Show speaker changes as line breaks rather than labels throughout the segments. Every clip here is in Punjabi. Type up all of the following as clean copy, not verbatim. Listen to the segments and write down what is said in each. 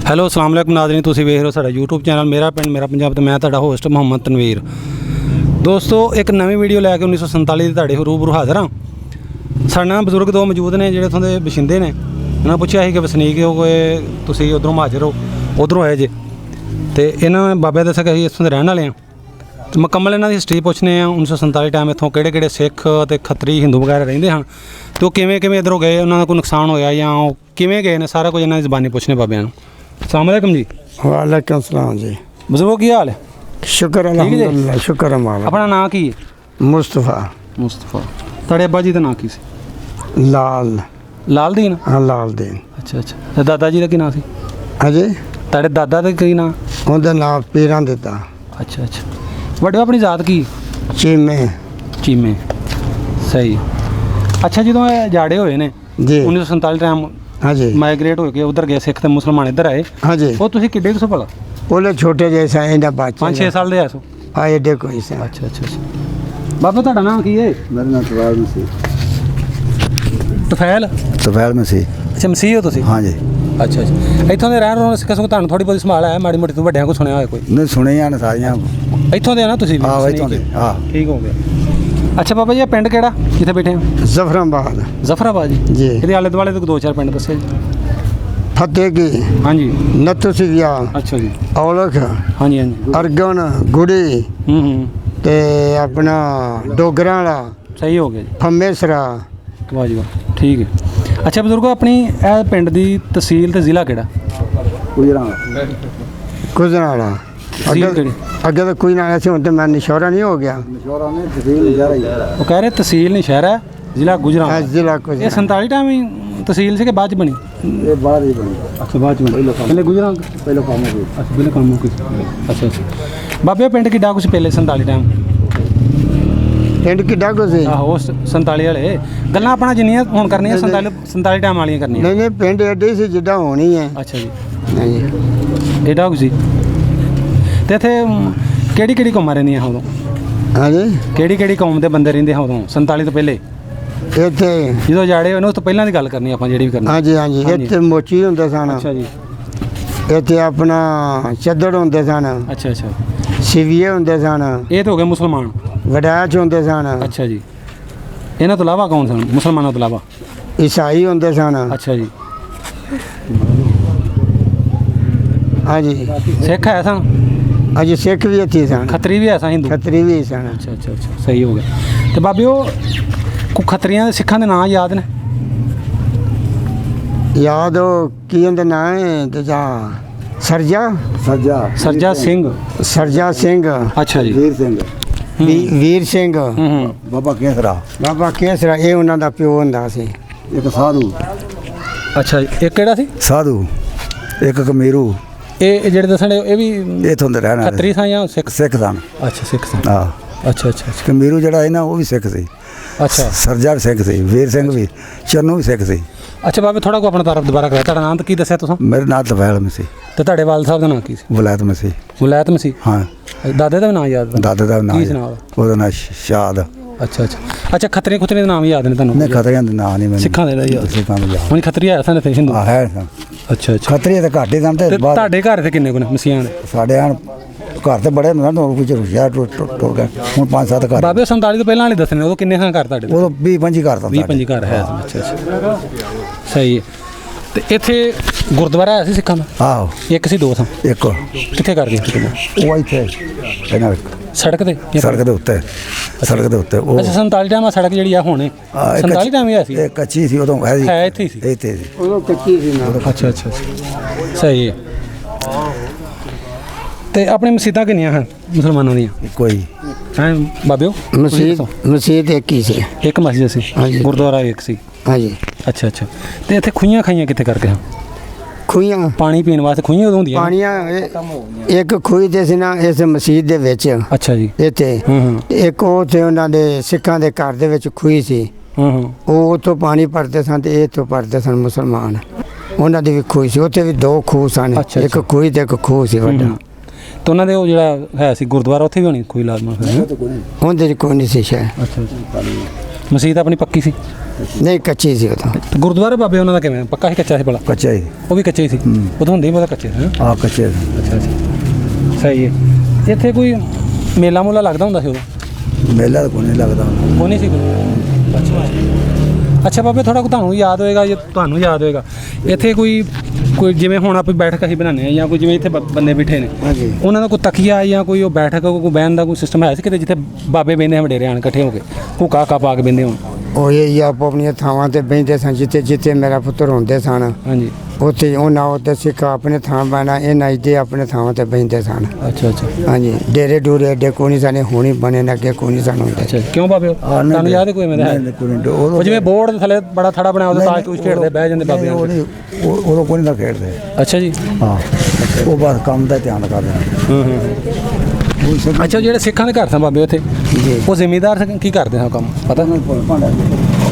ਹੈਲੋ ਅਸਲਾਮ ਵਾਲੇਕੁਮ ਨਾਜ਼ਰੀਨ, ਤੁਸੀਂ ਵੇਖ ਰਹੇ ਹੋ ਸਾਡਾ YouTube ਚੈਨਲ ਮੇਰਾ ਪਿੰਡ ਮੇਰਾ ਪੰਜਾਬ ਤੇ ਮੈਂ ਤੁਹਾਡਾ ਹੋਸਟ ਮੁਹੰਮਦ ਤਨਵੀਰ। ਦੋਸਤੋ ਇੱਕ ਨਵੀਂ ਵੀਡੀਓ ਲੈ ਕੇ 1947 ਦੇ ਤੁਹਾਡੇ ਰੂਬਰੂ ਹਾਜ਼ਰ ਹਾਂ। ਸਾਡੇ ਨਾਲ ਬਜ਼ੁਰਗ ਦੋ ਮੌਜੂਦ ਨੇ ਜਿਹੜੇ ਇੱਥੋਂ ਦੇ ਵਸਿੰਦੇ ਨੇ। ਇਹਨਾਂ ਪੁੱਛਿਆ ਸੀ ਕਿ ਵਸਨੀਕ ਹੋ ਗਏ ਤੁਸੀਂ ਉੱਧਰੋਂ ਮੁਹਾਜਰ ਹੋ ਉੱਧਰੋਂ ਆਏ ਜੇ, ਤੇ ਇਹਨਾਂ ਬਾਬੇ ਦੱਸਿਆ ਕਿ ਅਸੀਂ ਇੱਥੋਂ ਦੇ ਰਹਿਣ ਵਾਲੇ ਹਾਂ। ਤੇ ਮੁਕੰਮਲ ਇਹਨਾਂ ਦੀ ਹਿਸਟਰੀ ਪੁੱਛਨੇ ਆ 1947 ਟਾਈਮ ਇੱਥੋਂ ਕਿਹੜੇ ਸਿੱਖ ਅਤੇ ਖੱਤਰੀ ਹਿੰਦੂ ਵਗੈਰਾ ਰਹਿੰਦੇ ਹਨ, ਤੇ ਉਹ ਕਿਵੇਂ ਇੱਧਰੋਂ ਗਏ, ਉਹਨਾਂ ਦਾ ਕੋਈ ਨੁਕਸਾਨ ਹੋਇਆ ਜਾਂ ਉਹ ਕਿਵੇਂ ਗਏ ਨੇ, ਸਾਰਾ ਕੁਝ ਇਹਨਾਂ ਦੀ ਜ਼ਬਾਨੀ ਪੁੱਛਨੇ ਬਾਬਿਆਂ ਨੂੰ। अस्सलाम वालेकुम जी।
वालेकुम सलाम जी।
बुजुर्गो की हाल है?
शुक्र अल्हम्दुलिल्लाह, शुक्र है मालिक।
अपना नाम की है?
मुस्तफ़ा।
तेरे अब्बा जी का नाम की सी?
लाल
दीन।
हाँ लाल दीन।
अच्छा दादा जी का की नाम सी?
अजे
तेरे दादा का की नाम?
उनका नाम पीरां दिता।
अच्छा बड़े अपनी जात की?
चीमे।
सही। अच्छा जो जाड़े हुए ने
जी
1947 टाइम
हाँ जी
माइग्रेट हो गए उधर गए, सिख ते मुसलमान इधर आए।
हाँ जी
वो तुसी किड्डे सो भला?
बोले छोटे जैसा इन्हें बच्चे
5-6 साल दे आसो।
हाँ एडे कोई से।
अच्छा बाबा ਤੁਹਾਡਾ ਨਾਮ ਕੀ ਹੈ?
मेरा नाम तफैल मसीह।
ਤਫੈਲ
मसीह।
ਅੱਛਾ ਮਸੀਹ ਹੋ ਤੁਸੀਂ?
हाँ जी।
ਅੱਛਾ ਇੱਥੋਂ ਦੇ ਰਹਿਣ ਰੋਣ ਸਿੱਖਾਂ ਨੂੰ ਤੁਹਾਨੂੰ ਥੋੜੀ ਬਹੁਤੀ ਸੰਭਾਲ ਹੈ ਮਾੜੀ ਮੋਟੀ ਤੋਂ ਵੱਡਿਆਂ ਕੋ ਸੁਣਿਆ ਹੋਇਆ ਕੋਈ?
नहीं सुने हैं सारियाँ।
ਇੱਥੋਂ ਦੇ ਆ ਨਾ ਤੁਸੀਂ ਵੀ?
हाँ इतों दे। हाँ
ਠੀਕ ਹੋ ਗਿਆ। ਅੱਛਾ ਬਾਬਾ ਜੀ ਇਹ ਪਿੰਡ ਕਿਹੜਾ ਜਿੱਥੇ ਬੈਠੇ ਆ?
जफराबाद
ਜ਼ਫਰਾਬਾਦ ਜੀ।
जी
ਇਹਦੇ ਆਲੇ ਦੁਆਲੇ ਤੋਂ 2-4 ਪਿੰਡ ਦੱਸੇ ਜੀ।
फतेह की
ਹਾਂਜੀ
नत्थू सिविया
ਅੱਛਾ ਜੀ।
औलख
ਹਾਂਜੀ
अरगन गुड़ी ते अपना डोगरा वाला
ਸਹੀ ਹੋ ਗਿਆ ਜੀ।
फमेसरा।
ਵਾਹ ਜੀ ਵਾਹ ਠੀਕ ਹੈ। ਅੱਛਾ ਬਜ਼ੁਰਗੋ ਆਪਣੀ ਇਹ ਪਿੰਡ ਦੀ ਤਹਿਸੀਲ ਤੇ ਜ਼ਿਲ੍ਹਾ ਕਿਹੜਾ?
गुजरा वाला
ਤਹਿਸੀਲ ਕਿਹੜੀ?
अगे तो कोई ना ऐसे होते मैं निशोरा नहीं हो गया।
ਉਹ ਕਹਿ ਰਹੇ ਤਹਿਸੀਲ ਨਹੀਂ ਸ਼ਹਿਰ ਹੈ, ਜ਼ਿਲ੍ਹਾ ਗੁਜਰਾਂਵਾਲਾ।
जिला
ਇਹ
गुजरा
47 ਟਾਈਮ ਹੀ ਤਹਿਸੀਲ ਸੀ ਕਿ ਬਾਅਦ ਚ ਬਣੀ?
ये बाहर ही बनी।
ਅੱਛਾ ਬਾਅਦ ਚ ਬਣੀ। ਪਹਿਲੇ ਗੁਜਰਾਂ
पहले काम हो गई।
ਅੱਛਾ ਪਹਿਲੇ ਕੰਮ ਕੀ? ਅੱਛਾ ਬਾਬੇ ਪਿੰਡ ਕਿੱਡਾ ਕੁਛ ਪਹਿਲੇ 47 ਟਾਈਮ?
पिंड की डागो से
ਆਹੋ 47 ਵਾਲੇ ਗੱਲਾਂ ਆਪਣਾ ਜਿੰਨੀਆਂ ਹੁਣ ਕਰਨੀਆਂ 47 ਟਾਈਮ ਵਾਲੀਆਂ ਕਰਨੀਆਂ।
नहीं पिंड एडे से जिदा होनी है।
ਅੱਛਾ ਜੀ
नहीं
ਇਹਦਾ ਕੁਛ ਸੀ। ਤੇ ਇੱਥੇ ਕਿਹੜੀ ਕੌਮਾਂ ਰਹਿੰਦੀਆਂ ਉਦੋਂ?
हाँ जी
ਕਿਹੜੀ ਕੌਮ ਦੇ ਬੰਦੇ ਰਹਿੰਦੇ ਉਦੋਂ 47 ਤੋਂ ਪਹਿਲੇ?
इतने
ਜਦੋਂ ਜਾੜੇ ਹੋਏ ਨੇ ਉਸ ਤੋਂ ਪਹਿਲਾਂ ਦੀ ਗੱਲ ਕਰਨੀ ਆਪਾਂ ਜਿਹੜੀ ਵੀ ਕਰਨੀ।
हाँ जी इतने मोची होंगे सन।
ਅੱਛਾ ਜੀ
इतने अपना चद्दड़ होंगे सन,
ਅੱਛਾ
सिविये होंगे सन,
ਇਹ ਤਾਂ ਹੋ ਗਏ ਮੁਸਲਮਾਨ।
वडैच होंगे सन,
ਅੱਛਾ ਜੀ ਇਹਨਾਂ ਤੋਂ ਇਲਾਵਾ ਕੌਣ ਸਨ ਮੁਸਲਮਾਨਾਂ ਤੋਂ ਇਲਾਵਾ?
ईसाई होंगे सन।
ਅੱਛਾ ਜੀ
हाँ जी
ਸਿੱਖ ਹੈ ਸਨ?
हाँ जी सिख भी इतने सन,
ਖੱਤਰੀ ਵੀ ਹੈ ਸਨ ਹਿੰਦੂ?
खतरी भी सन।
ਅੱਛਾ ਸਹੀ ਹੋ ਗਿਆ। ਤੇ ਬਾਬੇ ਉਹ ਖੱਤਰੀਆਂ ਦੇ ਸਿੱਖਾਂ ਦੇ ਨਾਂ ਯਾਦ ਨੇ?
याद हो की होंगे ना है तो जा सरजा
ਸਰਜਾ ਸਿੰਘ।
सरजा सिंह,
ਅੱਛਾ ਜੀ
वीर सिंह।
वीर सिंह,
बाबा केसरा।
बाबा केसरा ये उन्हों का प्यो होंदा सी।
एक साधु।
ਅੱਛਾ ਜੀ ਇਹ ਕਿਹੜਾ ਸੀ?
साधु एक कमीरू।
ਇਹ ਜਿਹੜੇ ਦੱਸਣ ਇਹ ਵੀ
इतों दे रहने
ਖੱਤਰੀ ਸਾਂ ਜਾਂ ਸਿੱਖ?
सिख सन।
ਅੱਛਾ ਸਿੱਖ ਸਾਂ।
हाँ
ਅੱਛਾ
कमीरू जड़ा है ना वो भी सिख सी।
ਅੱਛਾ
सरजा भी सिख सी, वीर सिंह भी, चन्नू भी सिख सी।
ਅੱਛਾ ਬਾਬੇ ਥੋੜਾ ਕੋ ਆਪਣਾ ਤਾਰਫ ਦੁਬਾਰਾ ਕਰਾਇਆ। ਤੁਹਾਡਾ ਨਾਮ ਤਾਂ ਕੀ ਦੱਸਿਆ ਤੁਸੀਂ?
मेरे नाम तफैल मसीह,
ਤੇ ਤੁਹਾਡੇ ਵਾਲਦ ਸਾਹਿਬ ਦਾ ਨਾਮ ਕੀ ਸੀ?
वलायत मसीह।
ਮੁਲਾਇਤ ਮਸੀਹ।
हाँ
ਦਾਦੇ ਦਾ ਵੀ ਨਾਮ ਯਾਦ?
दादे का नाम
ਕੀ ਸੁਣਾ ਉਹਦਾ?
ਉਹਦਾ ਨਾਮ ਸ਼ਾਦ।
ਅੱਛਾ ਖੱਤਰੀ ਖੁੱਤਰੀ ਦੇ ਨਾਮ ਯਾਦ ਨੇ ਤੁਹਾਨੂੰ?
ਨਹੀਂ ਖਤਰਿਆਂ ਦੇ ਨਾਂ ਨਹੀਂ ਮੈਨੂੰ।
ਸਿੱਖਾਂ ਦੇ ਯਾਦ?
ਸਿੱਖਾਂ ਦੇ ਯਾਦ।
ਹੁਣ ਖੱਤਰੀ ਆਇਆ ਸਨ ਤੇ ਹਿੰਦੂ?
ਆ ਹੈ ਸਨ।
ਅੱਛਾ
ਖਤਰੀ ਤੇ ਘਾਟੇ ਸਨ ਤੇ
ਤੇ
ਬਾਅਦ
ਤੁਹਾਡੇ ਘਰ ਤੇ ਕਿੰਨੇ ਕੁ ਨੇ ਮਸੀਹਾਂ ਦੇ?
ਸਾਡੇ ਹਨ ਘਰ ਤੇ ਬੜੇ ਨਾ ਕੁਝ ਰੁਸ਼ਿਆ ਟੁੱਟ ਗਏ। ਹੁਣ 5-7 ਘਰ।
ਬਾਬੇ 47 ਤੋਂ ਪਹਿਲਾਂ ਵਾਲੇ ਦੱਸਣੇ ਉਦੋਂ ਕਿੰਨੇ ਖਾਂ ਘਰ ਤੁਹਾਡੇ?
ਉਹ 20-25 ਘਰ ਤਾਂ
20-25 ਘਰ ਹੈ। ਅੱਛਾ ਸਹੀ ਹੈ। ਤੇ ਇੱਥੇ ਗੁਰਦੁਆਰਾ ਹੈ ਸੀ ਸਿੱਖਾਂ ਦਾ?
ਆਹੋ
ਇੱਕ ਸੀ ਦੋ ਥਾਂ?
ਇੱਕ
ਕਿੱਥੇ ਕਰ ਗਏ?
ਉਹ ਇੱਥੇ ਇਹਨਾਂ
ਸੜਕ ਤੇ?
ਸੜਕ ਦੇ ਉੱਤੇ ਉਹ
ਅੱਛਾ 47 ਟਾਈਮ ਆ ਸੜਕ ਜਿਹੜੀ ਆ ਹੁਣੇ 47 ਟਾਈਮ ਹੀ ਆ ਸੀ?
ਇਹ ਕੱਚੀ ਸੀ ਉਦੋਂ ਹੈ
ਹੈ ਇੱਥੇ ਹੀ ਸੀ?
ਇੱਥੇ ਸੀ।
उन्हों कच्ची सी ना।
ਅੱਛਾ ਸਹੀ ਹੈ। ਤੇ ਆਪਣੀ ਮਸਜਿਦਾਂ ਕਿੰਨੀਆਂ ਹਨ ਮੁਸਲਮਾਨਾਂ ਦੀਆਂ?
ਕੋਈ
ਹੈ ਬਾਬਿਓ?
मस्जिद एक ही से।
ਇੱਕ ਮਸਜਿਦ ਸੀ,
ਹਾਂਜੀ।
ਗੁਰਦੁਆਰਾ ਇੱਕ ਸੀ।
हाँ जी
ਅੱਛਾ ਤੇ ਇੱਥੇ ਖੂਹੀਆਂ ਖਾਈਆਂ ਕਿੱਥੇ ਕਰਕੇ? ਹਾਂ
खुइयां
ਪਾਣੀ ਪੀਣ ਵਾਸਤੇ ਖੂਹੀਆਂ ਉਦੋਂ ਹੁੰਦੀਆਂ?
पानिया एक खूही ते सी ना इस मस्जिद दे विच
ਅੱਛਾ ਜੀ
ਇੱਥੇ ਇੱਕ ਉਹ ਤੇ ਉਹਨਾਂ ਦੇ ਸਿੱਖਾਂ ਦੇ ਘਰ ਦੇ ਵਿੱਚ ਖੂਹੀ ਸੀ। ਉਹ ਉੱਥੋਂ ਪਾਣੀ ਭਰਦੇ ਸਨ ਤੇ ਇੱਥੋਂ ਭਰਦੇ ਸਨ ਮੁਸਲਮਾਨ। ਉਹਨਾਂ ਦੀ ਵੀ ਖੂਹੀ ਸੀ, ਉੱਥੇ ਵੀ 2 ਖੂਹ ਸਨ, ਇੱਕ ਖੂਹੀ ਤੇ ਇੱਕ ਖੂਹ ਸੀ ਵੱਡਾ।
ਤੇ ਉਹਨਾਂ ਦੇ ਉਹ ਜਿਹੜਾ ਹੈ ਸੀ ਗੁਰਦੁਆਰਾ ਉੱਥੇ ਵੀ ਹੋਣੀ ਕੋਈ ਲਾਜ਼ਮਾ?
ਉਹਦੇ 'ਚ ਕੋਈ ਨਹੀਂ ਸੀ ਸ਼ਾਇਦ।
ਅੱਛਾ ਮਸਜਿਦ ਆਪਣੀ ਪੱਕੀ ਸੀ?
ਨਹੀਂ ਕੱਚੀ ਸੀ ਉਦੋਂ।
ਤੇ ਗੁਰਦੁਆਰੇ ਬਾਬੇ ਉਹਨਾਂ ਦਾ ਕਿਵੇਂ ਪੱਕਾ ਸੀ ਕੱਚਾ ਸੀ ਭਲਾ?
ਕੱਚਾ ਹੀ
ਉਹ ਵੀ ਕੱਚੇ ਹੀ ਸੀ ਉਦੋਂ ਹੁੰਦੇ ਹੀ ਪਤਾ ਕੱਚੇ ਸੀ।
ਆ ਕੱਚੇ
ਅੱਛਾ ਅੱਛਾ ਸਹੀ ਹੈ। ਇੱਥੇ ਕੋਈ ਮੇਲਾ ਮੂਲਾ ਲੱਗਦਾ ਹੁੰਦਾ ਸੀ ਉਦੋਂ?
ਮੇਲਾ ਤਾਂ ਕੋਈ ਨਹੀਂ ਲੱਗਦਾ
ਉਹ ਨਹੀਂ ਸੀ ਕੋਈ? ਅੱਛਾ ਅੱਛਾ ਬਾਬੇ ਥੋੜਾ ਤੁਹਾਨੂੰ ਯਾਦ ਹੋਏਗਾ ਜੇ ਤੁਹਾਨੂੰ ਯਾਦ ਹੋਏਗਾ ਇੱਥੇ ਕੋਈ ਜਿਵੇਂ ਹੁਣ ਆਪਾਂ ਬੈਠਕ ਅਸੀਂ ਬਣਾਉਂਦੇ ਆ ਜਾਂ ਕੋਈ ਜਿਵੇਂ ਇੱਥੇ ਬੰਦੇ ਬੈਠੇ ਨੇ
ਹਾਂਜੀ
ਉਹਨਾਂ ਦਾ ਕੋਈ ਤਕੀਆ ਜਾਂ ਕੋਈ ਉਹ ਬੈਠਕ ਕੋਈ ਬਹਿਣ ਦਾ ਕੋਈ ਸਿਸਟਮ ਹੈ ਸੀ ਕਿਤੇ ਜਿੱਥੇ ਬਾਬੇ ਬਹਿੰਦੇ ਆ ਵਡੇਰੇ ਆਣ ਇਕੱਠੇ ਹੋ ਕੇ ਹੁਕਾ ਕਾ ਪਾ ਕੇ ਬਹਿੰਦੇ ਹੋਣ?
ਉਹ ਇਹ ਆਪੋ ਆਪਣੀਆਂ ਥਾਵਾਂ ਤੇ ਬਹਿੰਦੇ ਸਨ ਜਿੱਥੇ ਜਿੱਥੇ ਮੇਰਾ ਪੁੱਤਰ ਹੁੰਦੇ ਸਨ
ਹਾਂਜੀ
ਉੱਥੇ ਉਹਨਾਂ ਉੱਤੇ ਸਿੱਖ ਆਪਣੇ ਥਾਂ ਬਣਾ ਇਹ ਨੱਚਦੇ ਆਪਣੇ ਥਾਵਾਂ ਤੇ ਬਹਿੰਦੇ ਸਨ।
ਅੱਛਾ ਅੱਛਾ
ਹਾਂਜੀ ਡੇਰੇ ਡੂਰੇ ਐਡੇ ਕੋਈ ਨਹੀਂ ਸਨ ਹੁਣੀ ਬਣੇ ਨਾ ਅੱਗੇ ਕੋਈ ਨਹੀਂ ਸਨ ਹੁੰਦੇ।
ਅੱਛਾ ਕਿਉਂ ਬਾਬੇ ਤੁਹਾਨੂੰ ਯਾਦ ਹੈ ਕੋਈ ਮੇਰਾ ਉਹ ਜਿਵੇਂ ਬੋਰਡ ਦੇ ਥੱਲੇ ਬੜਾ ਥੜਾ ਬਣਿਆ ਉਹਦੇ ਤਾਸ਼ ਤੂਸ਼ ਖੇਡਦੇ ਬਹਿ ਜਾਂਦੇ ਬਾਬੇ
ਉਦੋਂ ਕੋਈ ਨਹੀਂ ਖੇਡਦੇ।
ਅੱਛਾ ਜੀ
ਹਾਂ ਉਹ ਬਸ ਕੰਮ ਦਾ ਧਿਆਨ ਕਰਦੇ।
ਅੱਛਾ ਜਿਹੜੇ ਸਿੱਖਾਂ ਦੇ ਘਰ ਸਨ ਬਾਬੇ ਉੱਥੇ ਉਹ ਜ਼ਿਮੀਂਦਾਰ ਕੀ ਕਰਦੇ ਸਨ ਕੰਮ ਪਤਾ?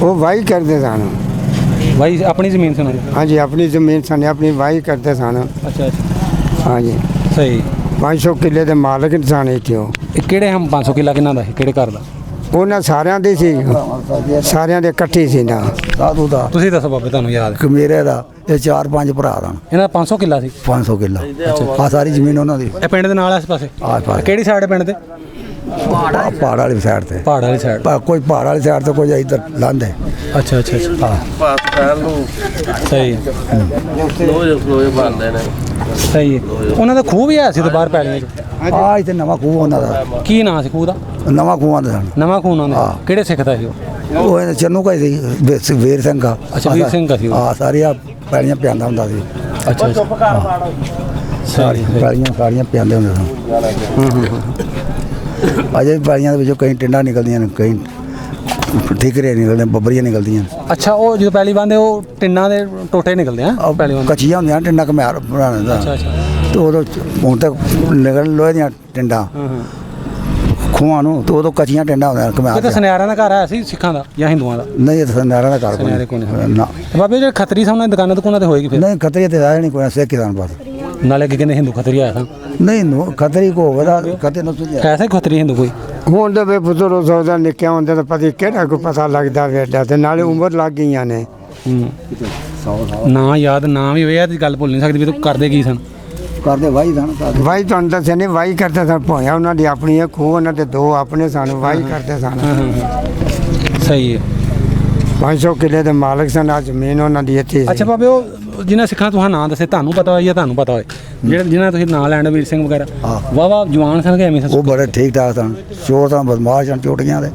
ਉਹ ਵਾਹੀ ਕਰਦੇ ਸਨ।
ਵਾਹੀ ਆਪਣੀ ਜ਼ਮੀਨ ਸੀ ਉਹਨਾਂ ਦੀ?
ਹਾਂਜੀ ਆਪਣੀ ਜ਼ਮੀਨ ਸਨ ਆਪਣੀ ਵਾਹੀ ਕਰਦੇ ਸਨ।
ਅੱਛਾ ਅੱਛਾ
ਹਾਂਜੀ
ਸਹੀ
500 ਕਿੱਲੇ ਦੇ ਮਾਲਕ ਸਨ ਇੱਥੇ ਉਹ।
ਇਹ ਕਿਹੜੇ ਹਮ 500 ਕਿੱਲਾ ਕਿਹਨਾਂ ਦਾ ਸੀ ਕਿਹੜੇ ਘਰ ਦਾ?
ਉਹਨਾਂ ਸਾਰਿਆਂ ਦੇ ਸੀ ਸਾਰਿਆਂ ਦੇ ਇਕੱਠੀ ਸੀ ਨਾ।
ਸਾਧੂ ਦਾ
ਤੁਸੀਂ ਦੱਸੋ ਬਾਬੇ ਤੁਹਾਨੂੰ ਯਾਦ
ਇੱਕ ਮੇਰੇ ਦਾ ਇਹ 4-5 ਭਰਾ ਦਾ
ਇਹਨਾਂ ਦਾ 500 ਕਿੱਲਾ ਸੀ?
500 ਕਿੱਲਾ ਆ ਸਾਰੀ ਜ਼ਮੀਨ ਉਹਨਾਂ ਦੀ
ਇਹ ਪਿੰਡ ਦੇ ਨਾਲ ਇਸ ਪਾਸੇ?
ਆਸ ਪਾਸ
ਕਿਹੜੀ ਸਾਈਡ ਪਿੰਡ ਤੇ?
ਪਹਾੜ ਵਾਲੀ ਸਾਈਡ ਤੇ।
ਪਹਾੜ ਵਾਲੀ ਸਾਈਡ?
ਕੋਈ ਪਹਾੜ ਵਾਲੀ ਸਾਈਡ ਤੇ ਕੋਈ ਇੱਧਰ ਲਾਂਦੇ।
ਅੱਛਾ ਅੱਛਾ ਅੱਛਾ ਸਹੀ ਹੈ ਸਹੀ ਹੈ। ਉਹਨਾਂ ਦਾ ਖੂਹ ਵੀ ਹੈ ਸੀ ਤੇ ਬਾਹਰ ਪੈਲੀਆਂ 'ਚ?
ਆ ਇੱਥੇ ਨਵਾਂ ਖੂਹ ਉਹਨਾਂ ਦਾ।
ਕੀ ਨਾਂ ਸੀ ਖੂਹ ਦਾ?
ਨਵਾਂ ਖੂਹ ਆਂਦੇ ਸਨ।
ਨਵਾਂ ਖੂਹ ਉਹਨਾਂ ਦਾ ਕਿਹੜੇ ਸਿੱਖ ਦਾ ਸੀ ਉਹ?
ਉਹ ਇਹ ਚੰਨੂ ਕਾ ਸੀ ਵੀਰ ਸਿੰਘ ਦਾ।
ਅੱਛਾ ਵੀਰ ਸਿੰਘ ਦਾ ਸੀ ਉਹ?
ਹਾਂ ਸਾਰੀਆਂ ਪੈਲੀਆਂ ਪਿਆਂਦਾ ਹੁੰਦਾ ਸੀ।
ਅੱਛਾ ਅੱਛਾ
ਸਾਰੀਆਂ ਪਿਆਂਦੇ ਹੁੰਦੇ ਸਨ। ਅਜੇ ਵੀ ਪੈਲੀਆਂ ਦੇ ਵਿੱਚੋਂ ਕਈ ਟਿੰਡਾਂ ਨਿਕਲਦੀਆਂ ਨੇ ਕਈ ਠੀਕਰੇ ਨਿਕਲਦੇ ਬੱਬਰੀਆਂ ਨਿਕਲਦੀਆਂ।
ਅੱਛਾ ਉਹ ਜਦੋਂ ਪੈਲੀ ਬੰਦੇ ਉਹ ਟਿੰਨਾਂ ਦੇ ਟੋਟੇ ਨਿਕਲਦੇ ਆ ਪੈਲੀ ਬੰਦੇ?
ਕੱਚੀਆਂ ਹੁੰਦੀਆਂ ਟਿੰਡਾਂ ਘਮਿਆਰ ਬਣਾਉਣ ਦਾ।
ਅੱਛਾ ਅੱਛਾ
ਤੇ ਉਦੋਂ ਹੁਣ ਤੱਕ ਨਿਕਲ ਲੋਹੇ ਦੀਆਂ ਟਿੰਡਾਂ ਖੂਹਾਂ ਨੂੰ ਤੇ ਉਦੋਂ ਕੱਚੀਆਂ ਟਿੰਡਾਂ ਹੁੰਦੀਆਂ
ਇਹ
ਘਮਿਆਰ
ਤਾਂ ਸੁਨਿਆਰਾਂ ਦਾ ਘਰ ਆਇਆ ਸੀ ਸਿੱਖਾਂ ਦਾ ਜਾਂ ਹਿੰਦੂਆਂ ਦਾ?
ਨਹੀਂ ਇਹ ਤਾਂ ਨਾਰਾਂ ਦਾ ਘਰ
ਸੁਨਿਆਰੇ ਕੋਲ
ਕੋਈ ਨਾ
ਤੇ ਬਾਬੇ ਜਿਹੜੇ ਖੱਤਰੀ ਸਾਹਮਣੇ ਦੁਕਾਨਾਂ ਦੁਕਾਨਾਂ ਤੇ ਹੋਏਗੀ ਫਿਰ?
ਨਹੀਂ ਖਤਰੀ ਤੇ ਆਇਆ ਨਹੀਂ ਕੋਈ ਸਿੱਖ ਕਿਸਾਨ ਬਸ।
ਨਾਲੇ ਅੱਗੇ ਕਹਿੰਦੇ ਹਿੰਦੂ ਖੱਤਰੀ ਆਇਆ ਤਾਂ
ਨਹੀਂ ਖਤਰੀ ਕੋ ਹੋਵੇਗਾ ਕਦੇ ਨਾ ਸੁਝਿਆ।
ਐਸਾ ਹੀ ਖੱਤਰੀ ਹਿੰਦੂ ਕੋਈ?
ਹੁਣ ਤਾਂ ਵੇ ਪੁੱਤਰ ਉਹ ਸੋਚਦਾ ਨਿੱਕਿਆ ਹੁੰਦਾ ਤਾਂ ਪਤਾ ਕਿਹੜਾ ਕੋਈ ਪਤਾ ਲੱਗਦਾ ਵੇਡਾ ਤੇ ਨਾਲੇ ਉਮਰ ਲੱਗ ਗਈਆਂ ਨੇ।
ਨਾ ਯਾਦ ਨਾ ਵੀ ਹੋਇਆ ਤੇ ਗੱਲ ਭੁੱਲ ਨਹੀਂ ਸਕਦੀ ਵੀ ਤੂੰ ਕਰਦੇ ਕੀ ਸਨ?
ਕਰਦੇ ਵਾਹੀ ਸਨ
ਵਾਹੀ ਤੁਹਾਨੂੰ ਦੱਸਿਆ ਨਹੀਂ ਵਾਹੀ ਕਰਦੇ ਸਨ ਭੋਇਆ ਉਹਨਾਂ ਦੀ ਆਪਣੀ ਹੈ ਖੂਹ ਉਹਨਾਂ ਦੇ ਦੋ ਆਪਣੇ ਸਨ ਵਾਹੀ ਕਰਦੇ ਸਨ।
ਸਹੀ ਹੈ
500 ਕਿੱਲੇ ਦੇ ਮਾਲਕ ਸਨ ਆ ਜ਼ਮੀਨ ਉਹਨਾਂ ਦੀ ਇੱਥੇ ਸੀ।
ਅੱਛਾ ਬਾਬੇ ਉਹ ਜਿਹਨਾਂ ਸਿੱਖਾਂ ਤੁਹਾਂ ਨਾਂ ਦੱਸੇ ਤੁਹਾਨੂੰ ਪਤਾ ਹੋਏ ਜਾਂ ਤੁਹਾਨੂੰ ਪਤਾ ਹੋਏ ਜਿਹੜੇ ਜਿਹਨਾਂ ਤੁਸੀਂ ਨਾਂ ਲੈਣ ਵੀਰ ਸਿੰਘ ਵਗੈਰਾ ਵਾਹ ਜਵਾਨ ਸਨ ਕਿ ਐਵੇਂ ਸਨ?
ਉਹ ਬੜੇ ਠੀਕ ਠਾਕ ਸਨ ਚੋਰ ਤਾਂ ਬਦਮਾਸ਼ ਸਨ ਚੋਟੀਆਂ ਦੇ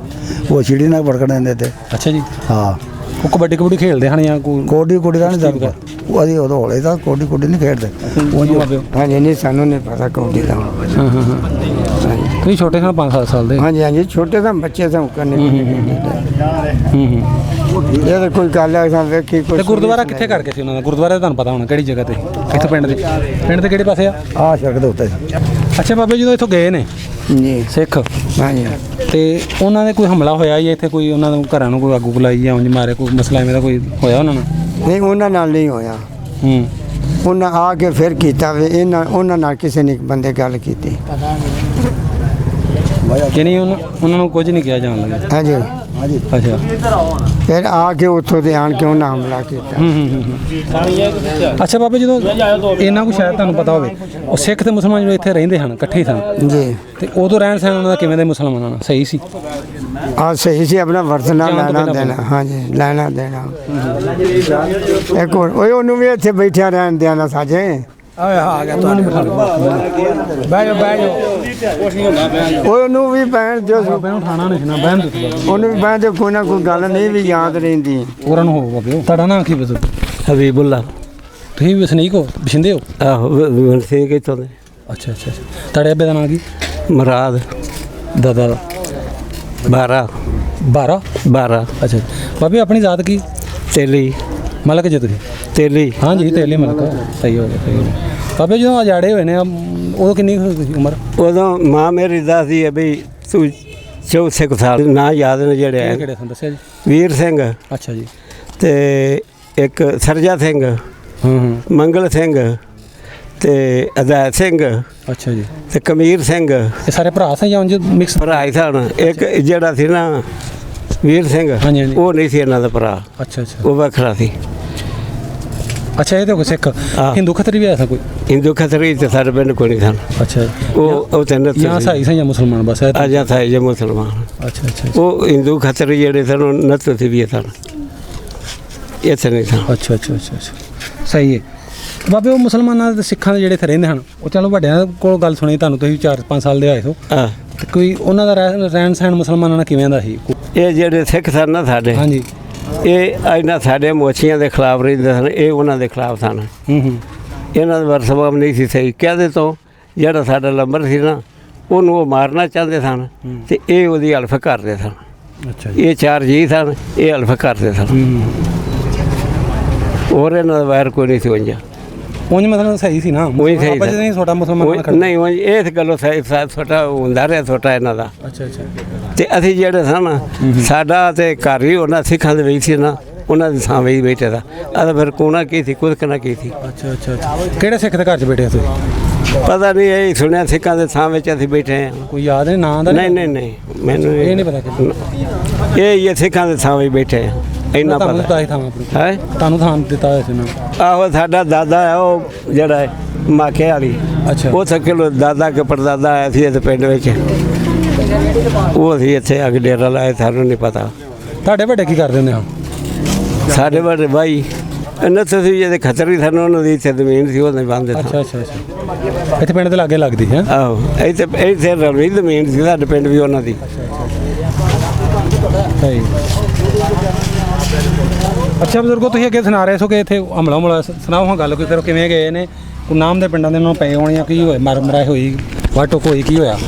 ਉਹ ਚਿੜੀ ਨਾਲ ਵੜਕਣ ਦਿੰਦੇ ਤੇ।
ਅੱਛਾ ਜੀ
ਹਾਂ
ਉਹ ਕਬੱਡੀ ਖੇਡਦੇ ਹਨ ਜਾਂ ਕੋਈ
ਕੋਡੀ ਦਾ ਨਹੀਂ ਜਾਂਦਾ ਉਹ ਅਸੀਂ ਉਦੋਂ ਹੌਲੇ ਤਾਂ ਕੋਡੀ ਨਹੀਂ ਖੇਡਦੇ।
ਹਾਂਜੀ ਨਹੀਂ ਸਾਨੂੰ ਨਹੀਂ ਪਤਾ ਕੌਡੀ ਦਾ।
ਤੁਸੀਂ ਛੋਟੇ ਸਨ 5-7 ਸਾਲ ਦੇ?
ਹਾਂਜੀ ਹਾਂਜੀ ਛੋਟੇ ਤਾਂ ਬੱਚੇ ਤਾਂ ਕਰਨੇ ਇਹ ਤਾਂ ਕੋਈ ਗੱਲ ਹੈ ਸਾਨੂੰ ਵੇਖੀ ਕੋਈ।
ਤੇ ਗੁਰਦੁਆਰਾ ਕਿੱਥੇ ਕਰਕੇ ਸੀ ਉਹਨਾਂ ਦਾ? ਗੁਰਦੁਆਰਾ ਤੁਹਾਨੂੰ ਪਤਾ ਹੋਣਾ ਕਿਹੜੀ ਜਗ੍ਹਾ ਤੇ ਕਿੱਥੇ ਪਿੰਡ ਦੇ ਕਿਹੜੇ ਪਾਸੇ ਆ?
ਆਹ ਸੜਕ ਦੇ ਉੱਤੇ।
ਅੱਛਾ ਬਾਬੇ ਜਦੋਂ ਇੱਥੋਂ ਗਏ ਨੇ
ਜੀ
ਸਿੱਖ
ਹਾਂਜੀ
ਤੇ ਉਹਨਾਂ ਦੇ ਕੋਈ ਹਮਲਾ ਹੋਇਆ ਜਾਂ ਇੱਥੇ ਕੋਈ ਉਹਨਾਂ ਦੇ ਘਰਾਂ ਨੂੰ ਕੋਈ ਆਗੂ ਬੁਲਾਈ ਜਾਂ ਉਂਝ ਮਾਰੇ ਕੋਈ ਮਸਲਾ ਐਵੇਂ ਦਾ ਕੋਈ ਹੋਇਆ ਉਹਨਾਂ ਨਾਲ?
ਨਹੀਂ ਉਹਨਾਂ ਨਾਲ ਨਹੀਂ ਹੋਇਆ। ਉਹਨਾਂ ਆ ਕੇ ਫਿਰ ਕੀਤਾ ਵੇ ਉਹਨਾਂ ਨਾਲ ਕਿਸੇ ਨੇ ਬੰਦੇ ਗੱਲ ਕੀਤੀ
ਕਿ ਨਹੀਂ ਉਹਨਾਂ ਨੂੰ ਕੁਝ ਨਹੀਂ ਕਿਹਾ ਜਾਣ ਲੱਗਾ?
ਹਾਂਜੀ
ਅੱਛਾ
ਫਿਰ ਆ ਕੇ ਉੱਥੋਂ ਦੇ ਆਣ ਕੇ ਉਹਨਾਂ ਹਮਲਾ ਕੀਤਾ।
ਅੱਛਾ ਬਾਬੇ ਜਦੋਂ ਇਹਨਾਂ ਕੁ ਸ਼ਾਇਦ ਤੁਹਾਨੂੰ ਪਤਾ ਹੋਵੇ ਉਹ ਸਿੱਖ ਤੇ ਮੁਸਲਮਾਨ ਜਿਹੜੇ ਇੱਥੇ ਰਹਿੰਦੇ ਹਨ ਇਕੱਠੇ ਸਨ
ਜੀ ਤੇ
ਉਦੋਂ ਰਹਿਣ ਸਹਿਣ ਉਹਨਾਂ ਦਾ ਕਿਵੇਂ ਦੇ ਮੁਸਲਮਾਨਾਂ ਨਾਲ ਸਹੀ ਸੀ?
ਆ ਸਹੀ ਸੀ ਆਪਣਾ ਵਰਤਣਾ ਲੈਣਾ ਦੇਣਾ। ਹਾਂਜੀ ਲੈਣਾ ਦੇਣਾ। ਇੱਕ ਹੋਰ ਉਹਨੂੰ ਵੀ ਇੱਥੇ ਬੈਠਿਆ ਰਹਿਣ ਦੇਣਾ ਸਾਜੇ
ਆ ਗਿਆ ਤੁਹਾਨੂੰ ਬਹਿ ਜਾਓ
ਉਹਨੂੰ ਵੀ ਬਹਿਣ ਦਿਓ
ਉਠਾਣਾ ਨਹੀਂ ਨਾ ਬਹਿਣ ਦਿੱਤਾ
ਉਹਨੂੰ ਵੀ ਬਹਿਣ ਦਿਓ ਕੋਈ ਨਾ ਕੋਈ ਗੱਲ ਨਹੀਂ ਵੀ ਯਾਦ ਰਹਿੰਦੀ
ਉਹਨਾਂ ਨੂੰ ਹੋ ਬਾਬੇ। ਤੁਹਾਡਾ ਨਾਂ ਕੀ ਬਸ?
ਹਬੀਬੁੱਲਾ।
ਤੁਸੀਂ ਵੀ ਵਸਨੀਕ ਹੋ ਬਸ਼ਿੰਦੇ ਹੋ?
ਆਹੋ ਵਨਸੇ ਕਿੱਥੋਂ ਦੇ?
ਅੱਛਾ ਤੁਹਾਡੇ ਅੱਬੇ ਦਾ ਨਾਂ ਕੀ?
ਮਰਾਦ
ਦਾਦਾ ਦਾ? 12 ਅੱਛਾ ਬਾਬੇ ਆਪਣੀ ਜ਼ਾਤ ਕੀ?
ਤੇਲੀ
ਮਲਕ ਜੇ ਤੁਸੀਂ?
ਤੇਲੀ
ਹਾਂਜੀ ਤੇਲੀ ਮਲਕ ਸਹੀ ਹੋ ਗਿਆ ਬਾਬੇ ਜਦੋਂ ਅਜਾੜੇ ਹੋਏ ਨੇ ਉਦੋਂ ਕਿੰਨੀ ਸੀ ਉਮਰ?
ਉਦੋਂ ਮਾਂ ਮੇਰੀ ਦੱਸਦੀ ਹੈ ਵੀ ਤੂੰ 64 ਸਾਲ ਨਾਂ ਯਾਦ ਨੇ ਜਿਹੜੇ
ਕਿਹੜੇ ਸਨ ਦੱਸਿਆ ਜੀ?
ਵੀਰ ਸਿੰਘ
ਅੱਛਾ ਜੀ
ਤੇ ਇੱਕ ਸਰਜਾ ਸਿੰਘ ਮੰਗਲ ਸਿੰਘ ਤੇ ਅਦਾਇਤ ਸਿੰਘ
ਅੱਛਾ ਜੀ
ਤੇ ਕਮੀਰ ਸਿੰਘ।
ਇਹ ਸਾਰੇ ਭਰਾ ਸਨ ਜਾਂ ਉਂਝ ਮਿਕਸ?
ਭਰਾ ਹੀ ਸਨ। ਇੱਕ ਜਿਹੜਾ ਸੀ ਨਾ ਵੀਰ ਸਿੰਘ
ਹਾਂਜੀ, ਹਾਂਜੀ।
ਉਹ ਨਹੀਂ ਸੀ ਇਹਨਾਂ ਦਾ ਭਰਾ,
ਅੱਛਾ ਅੱਛਾ
ਉਹ ਵੱਖਰਾ ਸੀ।
ਅੱਛਾ, ਇਹ ਤਾਂ ਕੋਈ ਸਿੱਖ
ਹਾਂ।
ਹਿੰਦੂ ਖੱਤਰੀ ਵੀ ਆਇਆ ਕੋਈ?
ਹਿੰਦੂ ਖਤਰੀ ਤੇ ਸਾਡੇ ਪਿੰਡ ਕੋਈ ਨਹੀਂ ਸਨ।
ਅੱਛਾ,
ਉਹ ਤਿੰਨ
ਜਾਂ ਸਾਈ ਜਾਂ ਮੁਸਲਮਾਨ ਬਸ ਹੈ?
ਆ ਜਾਂ ਥਾਈ ਜੇ ਮੁਸਲਮਾਨ।
ਅੱਛਾ ਅੱਛਾ
ਉਹ ਹਿੰਦੂ ਖਤਰੀ ਜਿਹੜੇ ਸਨ ਉਹ ਨੱਤ ਸੀ ਵੀ ਸਨ, ਇੱਥੇ ਨਹੀਂ ਸਨ।
ਅੱਛਾ ਅੱਛਾ ਅੱਛਾ ਅੱਛਾ, ਸਹੀ ਹੈ ਬਾਬੇ। ਉਹ ਮੁਸਲਮਾਨਾਂ ਦੇ ਸਿੱਖਾਂ ਦੇ ਜਿਹੜੇ ਇੱਥੇ ਰਹਿੰਦੇ ਹਨ, ਉਹ ਚਲੋ ਵੱਡਿਆਂ ਕੋਲ ਗੱਲ ਸੁਣੀ, ਤੁਹਾਨੂੰ ਤੁਸੀਂ 4-5 ਸਾਲ ਦੇ ਆਏ ਹੋ,
ਹਾਂ,
ਤੇ ਕੋਈ ਉਹਨਾਂ ਦਾ ਰਹਿਣ ਸਹਿਣ ਮੁਸਲਮਾਨਾਂ ਨਾਲ ਕਿਵੇਂ ਦਾ ਸੀ?
ਇਹ ਜਿਹੜੇ ਸਿੱਖ ਸਨ ਨਾ ਸਾਡੇ,
ਹਾਂਜੀ।
ਇਹ ਇਹਨਾਂ ਸਾਡੇ ਮੋਚੀਆਂ ਦੇ ਖਿਲਾਫ ਰਹਿੰਦੇ ਸਨ, ਇਹ ਉਹਨਾਂ ਦੇ ਖਿਲਾਫ ਸਨ। ਇਹਨਾਂ ਦਾ ਵਰਸਵਾਬ ਨਹੀਂ ਸੀ ਸਹੀ। ਕਹਿੰਦੇ ਤੋਂ ਜਿਹੜਾ ਸਾਡਾ ਲੰਬਰ ਸੀ ਨਾ, ਉਹਨੂੰ ਉਹ ਮਾਰਨਾ ਚਾਹੁੰਦੇ ਸਨ, ਤੇ ਇਹ ਉਹਦੀ ਹਲਫ ਕਰਦੇ ਸਨ।
ਅੱਛਾ ਜੀ।
ਇਹ 4 ਜੀ ਸਨ, ਇਹ ਹਲਫ ਕਰਦੇ ਸਨ। ਹੋਰ ਇਹਨਾਂ ਦਾ ਵੈਰ ਕੋਈ ਨਹੀਂ ਸੀ ਉਂਝ।
ਉਂਝ ਮਤਲਬ ਸਹੀ ਸੀ ਨਾ?
ਉਹੀ ਸਹੀ
ਆਪਸ 'ਚ ਨਹੀਂ ਛੋਟਾ ਮੁਸਲਮਾਨ ਨਾਲ ਖੜ੍ਹ-
ਨਹੀਂ ਉਂਝ ਇਸ ਗੱਲੋਂ ਸਹੀ ਛੋਟਾ ਹੁੰਦਾ ਰਿਹਾ, ਛੋਟਾ ਇਹਨਾਂ ਦਾ।
ਅੱਛਾ ਅੱਛਾ
ਤੇ ਅਸੀਂ ਜਿਹੜੇ ਸਨ, ਸਾਡਾ ਤੇ ਘਰ ਹੀ ਉਹਨਾਂ ਸਿੱਖਾਂ ਦੇ ਵਿੱਚ ਸੀ ਨਾ, ਉਹਨਾਂ ਦੇ ਥਾਂ ਵਿੱਚ ਬੈਠੇ ਦਾ। ਆ ਫਿਰ ਕੋਣਾ ਕੀ ਸੀ, ਕੁਝ ਕਨਾ ਕੀ ਸੀ,
ਅੱਛਾ ਅੱਛਾ ਅੱਛਾ। ਕਿਹੜੇ ਸਿੱਖ ਦੇ ਘਰ 'ਚ ਬੈਠੇ ਹੋ ਤੁਸੀਂ?
ਪਤਾ ਨਹੀਂ। ਇਹ ਸੁਣਿਆ ਸਿੱਖਾਂ ਦੇ ਥਾਂ ਵਿੱਚ ਅਸੀਂ ਬੈਠੇ ਹਾਂ।
ਕੋਈ ਯਾਦ ਨਹੀਂ ਨਾਂ ਦਾ?
ਨਹੀਂ ਨਹੀਂ ਨਹੀਂ, ਮੈਨੂੰ
ਇਹ ਨਹੀਂ ਪਤਾ ਕਿ
ਇਹ ਸਿੱਖਾਂ ਦੇ ਥਾਂ ਵਿੱਚ ਬੈਠੇ ਹਾਂ, ਇੰਨਾ
ਤੁਹਾਨੂੰ
ਪਤਾ
ਦਿੱਤਾ ਸੀ ਥਾਂ ਆਪਣੀ?
ਹੈ।
ਤੁਹਾਨੂੰ ਥਾਂ ਦਿੱਤਾ ਹੋਇਆ ਸੀ ਨਾ?
ਆਹੋ, ਸਾਡਾ ਦਾਦਾ ਹੈ ਉਹ ਜਿਹੜਾ ਹੈ ਮਾਖੇ ਵਾਲੀ,
ਅੱਛਾ।
ਉਹ ਸਕਿਲੋ ਦਾਦਾ ਕੇ ਪੜਦਾਦਾ ਆਇਆ ਸੀ ਇਸ ਪਿੰਡ ਵਿੱਚ। ਉਹ ਅਸੀਂ ਇੱਥੇ ਅੱਗ ਡੇਰਾ ਲਾਇਆ, ਸਾਨੂੰ ਨਹੀਂ ਪਤਾ।
ਤੁਹਾਡੇ ਵੱਡੇ ਕੀ ਕਰਦੇ ਹੁੰਦੇ ਆ?
ਸਾਡੇ ਵੱਡੇ ਭਾਈ ਇਹਨਾਂ ਤੁਸੀਂ ਜਿਹਦੇ ਖਤਰ ਹੀ ਸਾਨੂੰ, ਉਹਨਾਂ ਦੀ ਇੱਥੇ ਜ਼ਮੀਨ ਸੀ, ਉਹ ਨਹੀਂ ਬੰਦੇ ਸੀ।
ਅੱਛਾ ਅੱਛਾ ਅੱਛਾ। ਇੱਥੇ ਪਿੰਡ ਦੇ ਲਾਗੇ ਲੱਗਦੀ ਹੈ?
ਆਹੋ, ਇੱਥੇ ਰਲਵੀਂ ਜ਼ਮੀਨ ਸੀ, ਸਾਡੇ ਪਿੰਡ ਵੀ ਉਹਨਾਂ ਦੀ।
ਸਹੀ। ਅੱਛਾ ਬਜ਼ੁਰਗੋ, ਤੁਸੀਂ ਅੱਗੇ ਸੁਣਾ ਰਹੇ ਸੋ ਕਿ ਇੱਥੇ ਹਮਲਾ ਸੁਣਾਓ ਹਾਂ ਗੱਲ ਕੋਈ, ਫਿਰ ਕਿਵੇਂ ਗਏ ਨੇ? ਕੋਈ ਨਾਮ ਦੇ ਪਿੰਡਾਂ ਦੇ ਨਾਲ ਪਏ ਹੋਣੇ, ਕੀ ਹੋਇਆ? ਮਰਾਏ ਹੋਈ, ਵਾਟੋ ਕੋਈ ਕੀ ਹੋਇਆ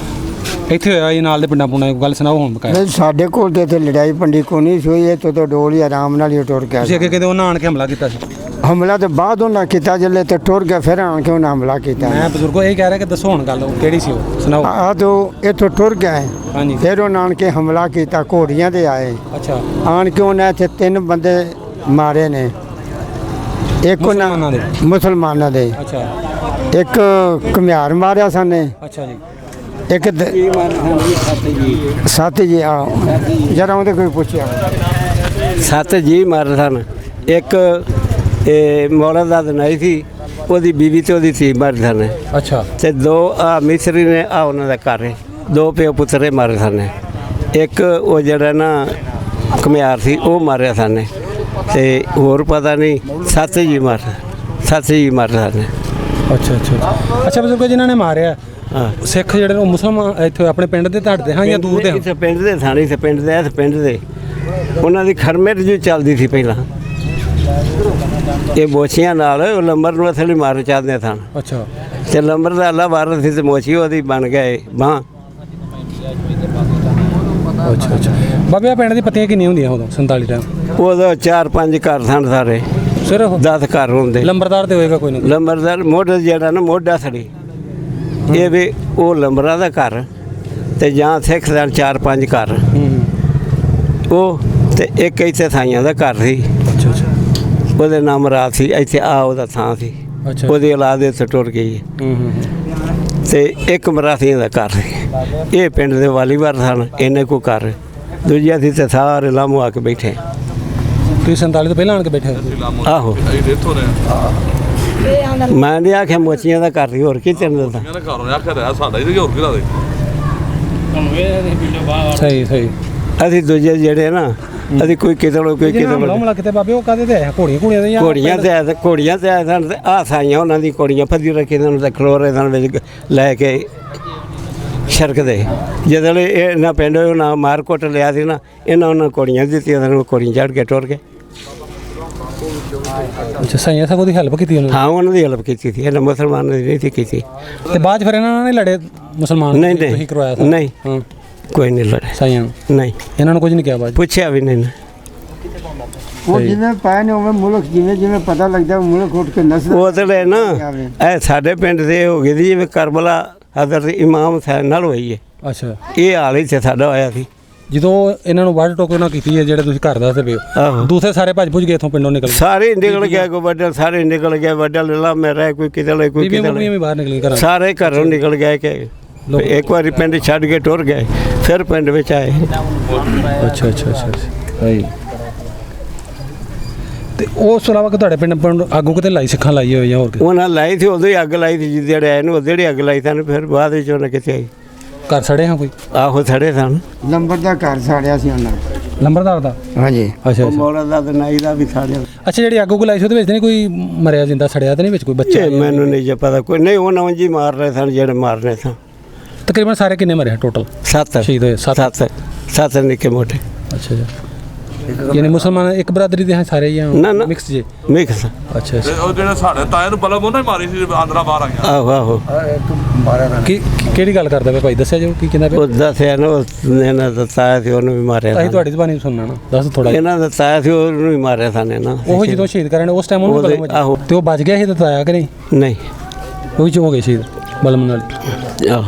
ਇੱਥੇ? ਹੋਇਆ ਜੀ ਨਾਲ ਦੇ ਪਿੰਡਾਂ ਪੁੰਡਾਂ ਦੀ ਗੱਲ ਸੁਣਾਓ ਹੁਣ ਬਕਾਇਆ।
ਨਹੀਂ, ਸਾਡੇ ਕੋਲ ਤੇ ਇੱਥੇ ਲੜਾਈ ਪੰਡੀ ਕੋਈ ਨਹੀਂ ਸੀ। ਇਹ ਤੋਂ ਡੋਲ ਹੀ ਆਰਾਮ ਨਾਲ ਹੀ ਟੁਰ ਗਿਆ।
ਤੁਸੀਂ ਅੱਗੇ ਕਿਤੇ ਉਹਨਾਂ ਆਣ ਕੇ ਹਮਲਾ ਕੀਤਾ ਸੀ?
ਹਮਲਾ ਤੇ ਬਾਅਦ ਉਹਨਾਂ ਕੀਤਾ, ਜਲੇ ਤੇ ਟੁਰ ਗਿਆ, ਫਿਰ ਆਣ ਕੇ ਉਹਨਾਂ ਹਮਲਾ ਕੀਤਾ।
ਮੈਂ ਬਜ਼ੁਰਗੋ ਇਹ ਕਹਿ ਰਿਹਾ ਕਿ ਦੱਸੋ ਹੁਣ ਗੱਲ, ਉਹ ਕਿਹੜੀ ਸੀ, ਉਹ ਸੁਣਾਓ।
ਆ ਤੋਂ ਇੱਥੋਂ ਟੁਰ ਗਿਆ,
ਹਾਂਜੀ।
ਫਿਰ ਉਹਨਾਂ ਆਣ ਕੇ ਹਮਲਾ ਕੀਤਾ, ਘੋੜੀਆਂ ਤੇ ਆਏ।
ਅੱਛਾ।
ਆਣ ਕੇ ਉਹਨਾਂ ਇੱਥੇ 3 ਬੰਦੇ ਮਾਰੇ ਨੇ। ਇੱਕ
ਮੁਸਲਮਾਨਾਂ ਦੇ?
ਮੁਸਲਮਾਨਾਂ ਦੇ।
ਅੱਛਾ
ਇੱਕ ਘੁਮਿਆਰ ਮਾਰਿਆ ਸਾਨੇ,
ਅੱਛਾ ਜੀ।
ਇੱਕ ਸੱਤ ਜੀ ਆ ਜਰਾ ਉਹਦੇ ਕੋਈ ਪੁੱਛਿਆ।
7 ਜੀ ਮਾਰੇ ਸਨ। ਇੱਕ ਇਹ ਮੌਲਾ ਦਾ ਨਹੀਂ ਸੀ, ਉਹਦੀ ਬੀਵੀ ਤੇ ਉਹਦੀ ਧੀ ਮਾਰੇ ਸਨ।
ਅੱਛਾ।
ਤੇ 2 ਆ ਮਿਸਰੀ ਨੇ ਆ ਉਹਨਾਂ ਦਾ ਘਰ ਹੈ, 2 ਪਿਓ ਪੁੱਤਰੇ ਮਾਰੇ ਸਨ। ਇੱਕ ਉਹ ਜਿਹੜਾ ਨਾ ਘੁਮਿਆਰ ਸੀ, ਉਹ ਮਾਰਿਆ ਸਨ। ਤੇ ਹੋਰ ਪਤਾ ਨਹੀਂ 7 ਜੀ ਮਾਰੇ ਸਨ।
ਅੱਛਾ ਅੱਛਾ ਅੱਛਾ ਬਜ਼ੁਰਗੋ, ਜਿਨ੍ਹਾਂ ਨੇ ਮਾਰਿਆ
ਹਾਂ,
ਸਿੱਖ ਜਿਹੜੇ ਨੇ ਉਹ ਮੁਸਲਮਾਨ ਇੱਥੇ ਆਪਣੇ ਪਿੰਡ ਦੇ ਤੁਹਾਡੇ ਹਾਂ ਜਾਂ ਦੂਰ ਦੇ?
ਇੱਥੇ ਪਿੰਡ ਦੇ ਥਾਣੀ ਤੇ ਪਿੰਡ ਦੇ, ਇਸ ਪਿੰਡ ਦੇ ਉਹਨਾਂ ਦੀ ਖਰਮੇਟ ਜੋ ਚੱਲਦੀ ਸੀ ਪਹਿਲਾਂ, ਇਹ ਮੋਚੀਆਂ ਨਾਲ ਉਹ ਲੰਬਰ ਨੂੰ ਅਸਲੀ ਮਾਰ ਚਾਹਦੇ ਸਨ।
ਅੱਛਾ।
ਤੇ ਲੰਬਰ ਦਾ ਅੱਲਾ ਵਾਰਸ ਸੀ, ਤੇ ਮੋਚੀ ਉਹਦੀ ਬਣ ਗਏ ਬਾਂਹ।
ਅੱਛਾ ਅੱਛਾ। ਬਾਬੇ ਆ ਪਿੰਡ ਦੀ ਪੱਤੀਆਂ ਕਿੰਨੀਆਂ ਹੁੰਦੀਆਂ ਉਦੋਂ 47 ਟਾਈਮ?
ਉਦੋਂ 4-5 ਘਰ ਸਨ ਸਾਰੇ,
ਸਿਰਫ
10 ਘਰ ਹੁੰਦੇ।
ਲੰਬਰਦਾਰ ਤੇ ਹੋਏਗਾ ਕੋਈ ਨਾ?
ਲੰਬਰਦਾਰ ਮੋਢਾ ਜਿਹੜਾ ਨਾ ਮੋਢਾ ਸੜੀ, ਇਹ ਵੀ ਉਹ ਲੰਬਰਾਂ ਦਾ ਘਰ, ਤੇ ਜਾਂ ਸਿੱਖ ਦਾ 4-5 ਘਰ ਉਹ, ਤੇ ਇੱਕ ਇੱਥੇ ਥਾਈਆਂ ਦਾ ਘਰ ਸੀ।
ਅੱਛਾ ਅੱਛਾ
ਉਹਦੇ ਨਾਮ ਰਾਤ ਸੀ। ਇੱਥੇ ਆ ਉਹਦਾ ਥਾਂ ਸੀ,
ਅੱਛਾ।
ਉਹਦੀ ਔਲਾਦ ਇੱਥੇ ਟੁਰ ਗਈ। ਤੇ ਇੱਕ ਮਰਾਸੀਆਂ ਦਾ ਘਰ ਸੀ। ਇਹ ਪਿੰਡ ਦੇ ਵਾਲੀਵਾਰ ਸਨ, ਇਹਨੇ ਕੋ ਘਰ। ਦੂਜਿਆਂ ਸੀ ਤੇ ਸਾਰੇ ਲਾਮੂ ਆ ਕੇ ਬੈਠੇ।
ਤੁਸੀਂ 47 ਤੋਂ ਪਹਿਲਾਂ ਆਣ ਕੇ ਬੈਠੇ?
ਆਹੋ, ਮੈਂ ਨਹੀਂ ਆਖਿਆ ਮੋਚੀਆਂ ਦਾ ਘਰ ਸੀ, ਹੋਰ ਕੀ ਤੈਨੂੰ ਦੱਸਾਂ।
ਸਹੀ ਸਹੀ।
ਅਸੀਂ ਦੂਜੇ ਜਿਹੜੇ ਨਾ, ਅਸੀਂ ਕੋਈ ਕਿਤੇ ਕੋਈ ਕਿਤੇ
ਹਮਲਾ ਕਿਤੇ ਬਾਬੇ ਉਹ ਕਾਹਦੇ ਤੇ ਆਇਆ? ਘੋੜੀਆਂ ਦੇ ਜਾਂ
ਘੋੜੀਆਂ ਤੇ ਆਏ ਸਨ। ਤੇ ਆਹ ਸਾਈਆਂ ਉਹਨਾਂ ਦੀ ਘੋੜੀਆਂ ਫੱਦੀ ਰੱਖੀ ਸਨ, ਤੇ ਖਲੋਰੇ ਸਨ ਵਿੱਚ ਲੈ ਕੇ ਸੜਕ ਦੇ। ਜਦੋਂ ਇਹਨਾਂ ਪਿੰਡ ਉਹਨਾਂ ਮਾਰਕੋਟ ਲਿਆ ਸੀ ਨਾ, ਉਹਨਾਂ ਘੋੜੀਆਂ ਦਿੱਤੀਆਂ ਸਨ, ਘੋੜੀਆਂ ਚੜ੍ਹ ਕੇ ਟੁਰ ਗਏ।
ਅੱਛਾ। ਸਹੀਆਂ ਸਗੋਂ ਦੀ ਹੈਲਪ ਕੀਤੀ ਉਹਨਾਂ
ਹਾਂ, ਉਹਨਾਂ ਦੀ ਹੈਲਪ ਕੀਤੀ ਸੀ, ਇਹਨਾਂ ਮੁਸਲਮਾਨਾਂ ਦੀ ਨਹੀਂ ਸੀ ਕੀਤੀ।
ਤੇ ਬਾਅਦ ਫਿਰ ਇਹਨਾਂ ਨੇ ਲੜੇ ਮੁਸਲਮਾਨ?
ਨਹੀਂ
ਤੁਸੀਂ ਕਰਵਾਇਆ ਸੀ?
ਨਹੀਂ,
ਹਾਂ,
ਕੋਈ ਨਹੀਂ ਲੜੇ।
ਸਹੀਆਂ
ਨਹੀਂ,
ਇਹਨਾਂ ਨੂੰ ਕੁਝ ਨਹੀਂ ਕਿਹਾ ਬਾਅਦ?
ਪੁੱਛਿਆ ਵੀ ਨਹੀਂ।
ਉਹ ਜਿਵੇਂ ਪਾਏ ਨੇ ਉਵੇਂ ਮੁਲਕ ਜਿਵੇਂ ਪਤਾ ਲੱਗਦਾ ਮੁਲਕ ਉੱਠ ਕੇ ਨਸਲ।
ਉਹ ਤੇ ਨਾ ਇਹ ਸਾਡੇ ਪਿੰਡ ਦੇ ਹੋ ਗਏ ਸੀ, ਜਿਵੇਂ ਕਰਬਲਾ ਹਜ਼ਰਤ ਇਮਾਮ ਹੁਸੈਨ ਨਾਲ ਹੋਈ ਹੈ।
ਅੱਛਾ।
ਇਹ ਹਾਲ ਇੱਥੇ ਸਾਡਾ ਹੋਇਆ ਸੀ।
ਜਦੋਂ ਇਹਨਾਂ ਨੂੰ ਵੱਢ ਟੋਕ ਨਾ ਕੀਤੀ ਹੈ, ਜਿਹੜੇ ਤੁਸੀਂ ਘਰ ਦੱਸਦੇ ਪਏ ਹੋ,
ਆਹੋ,
ਦੂਸਰੇ ਸਾਰੇ ਭੱਜ ਭੁੱਜ ਗਏ ਇੱਥੋਂ ਪਿੰਡੋਂ ਨਿਕਲ ਗਏ?
ਸਾਰੇ ਨਿਕਲ ਗਏ। ਕੋਈ ਵੱਡਾ ਸਾਰੇ ਨਿਕਲ ਗਏ, ਵੱਡਾ ਲੱਲਾ ਮੇਰਾ ਕੋਈ ਕਿਤੇ ਲੈ ਕੋਈ
ਬੀਬੀਆਂ
ਕਿਤੇ
ਬੂਬੀਆਂ ਵੀ ਬਾਹਰ ਨਿਕਲੀ ਘਰਾਂ?
ਸਾਰੇ ਘਰੋਂ ਨਿਕਲ ਗਏ ਕਿ ਇੱਕ ਵਾਰੀ ਪਿੰਡ ਛੱਡ ਕੇ ਟੁਰ ਗਏ, ਫਿਰ ਪਿੰਡ ਵਿੱਚ ਆਏ।
ਅੱਛਾ ਅੱਛਾ ਅੱਛਾ ਸਹੀ। ਤੇ ਉਸ ਤੋਂ ਇਲਾਵਾ ਕਿ ਤੁਹਾਡੇ ਪਿੰਡ ਆਗੂ ਕਿਤੇ ਲਾਈ ਸਿੱਖਾਂ ਲਾਈ ਹੋਈ ਜਾਂ ਹੋਰ ਕਿਤੇ?
ਉਹਨਾਂ ਲਾਈ ਸੀ, ਉਦੋਂ ਹੀ ਅੱਗ ਲਾਈ ਸੀ ਜਿਹੜੇ ਆਏ ਨੂੰ, ਉਦੋਂ ਹੀ ਅੱਗ ਲਾਈ ਸਨ। ਫਿਰ ਬਾਅਦ ਵਿੱਚ ਉਹਨਾਂ ਕਿੱਥੇ ਆਈ?
ਘਰ ਸੜੇ ਹਾਂ ਕੋਈ?
ਆਹੋ ਸੜੇ ਸਨ।
ਨੰਬਰ ਦਾ ਘਰ ਸਾੜਿਆ ਸੀ ਉਹਨਾਂ।
ਲੰਬਰਦਾਰ ਦਾ?
ਹਾਂਜੀ।
ਅੱਛਾ ਅੱਛਾ
ਮੌਲਾ ਦਾ ਤੇ ਨਾਈ ਦਾ ਵੀ ਸਾੜਿਆ।
ਅੱਛਾ ਜਿਹੜੀ ਆਗੂ ਲਾਈ ਸੀ ਉਹਦੇ ਵਿੱਚ ਤਾਂ ਨਹੀਂ ਕੋਈ ਮਰਿਆ ਜਿੰਦਾ ਸੜਿਆ ਤਾਂ ਨਹੀਂ ਵਿੱਚ ਕੋਈ ਬੱਚਾ?
ਮੈਨੂੰ ਨਹੀਂ ਜੇ ਪਤਾ ਕੋਈ ਨਹੀਂ, ਉਹਨਾਂ ਉਂਝ ਹੀ ਮਾਰ ਰਹੇ ਸਨ ਜਿਹੜੇ ਮਾਰਨੇ ਸਨ।
ਤਕਰੀਬਨ ਸਾਰੇ ਕਿੰਨੇ ਮਰੇ ਟੋਟਲ
7
ਸ਼ਹੀਦ ਹੋਏ?
7 ਨਿੱਕੇ ਮੋਟੇ।
ਅੱਛਾ ਜੀ। ਯਾਨੀ ਮੁਸਲਮਾਨ ਇੱਕ ਬਰਾਦਰੀ ਦੇ ਹੈ ਸਾਰੇ ਜਾਂ
ਨਾ ਨਾ
ਮਿਕਸ ਜੇ?
ਮਿਕਸ।
ਅੱਛਾ ਅੱਛਾ।
ਉਹ ਜਿਹੜੇ ਸਾਡੇ ਤਾਏ ਨੂੰ ਬਲਬ ਉਹਨਾਂ ਹੀ ਮਾਰੀ ਸੀ, ਆਂਦਰਾ ਬਾਹਰ ਆ ਗਿਆ।
ਆਹੋ ਆਹੋ।
ਕਿਹੜੀ ਗੱਲ ਕਰਦਾ ਪਿਆ ਭਾਈ, ਦੱਸਿਆ ਜੋ ਕੀ ਕਹਿੰਦਾ ਪਿਆ?
ਉਹ ਦੱਸਿਆ ਨਾ, ਇਹਨਾਂ ਦਾ ਤਾਇਆ ਸੀ ਉਹਨੂੰ ਵੀ ਮਾਰਿਆ
ਅਸੀਂ
ਸਨ।
ਤੁਹਾਡੀ ਜ਼ਬਾਨੀ ਸੁਣਨਾ ਨਾ, ਦੱਸ ਥੋੜਾ।
ਇਹਨਾਂ ਦਾ ਤਾਇਆ ਸੀ ਉਹਨੂੰ ਵੀ ਮਾਰਿਆ ਸਨ ਇਹਨਾਂ।
ਉਹ ਜਦੋਂ ਸ਼ਹੀਦ ਕਰਨ ਉਸ ਟਾਈਮ ਉਹਨੂੰ
ਉਹਦੇ-
ਬਲਮ
ਆਹੋ।
ਤੇ ਉਹ ਬਚ ਗਿਆ ਸੀ ਤਾਂ ਤਾਇਆ ਕਿ ਨਹੀਂ?
ਨਹੀਂ।
ਉਹ ਵੀ ਚ ਹੋ ਗਏ ਸ਼ਹੀਦ ਬਲਮ ਨਾਲ?
ਆਹੋ।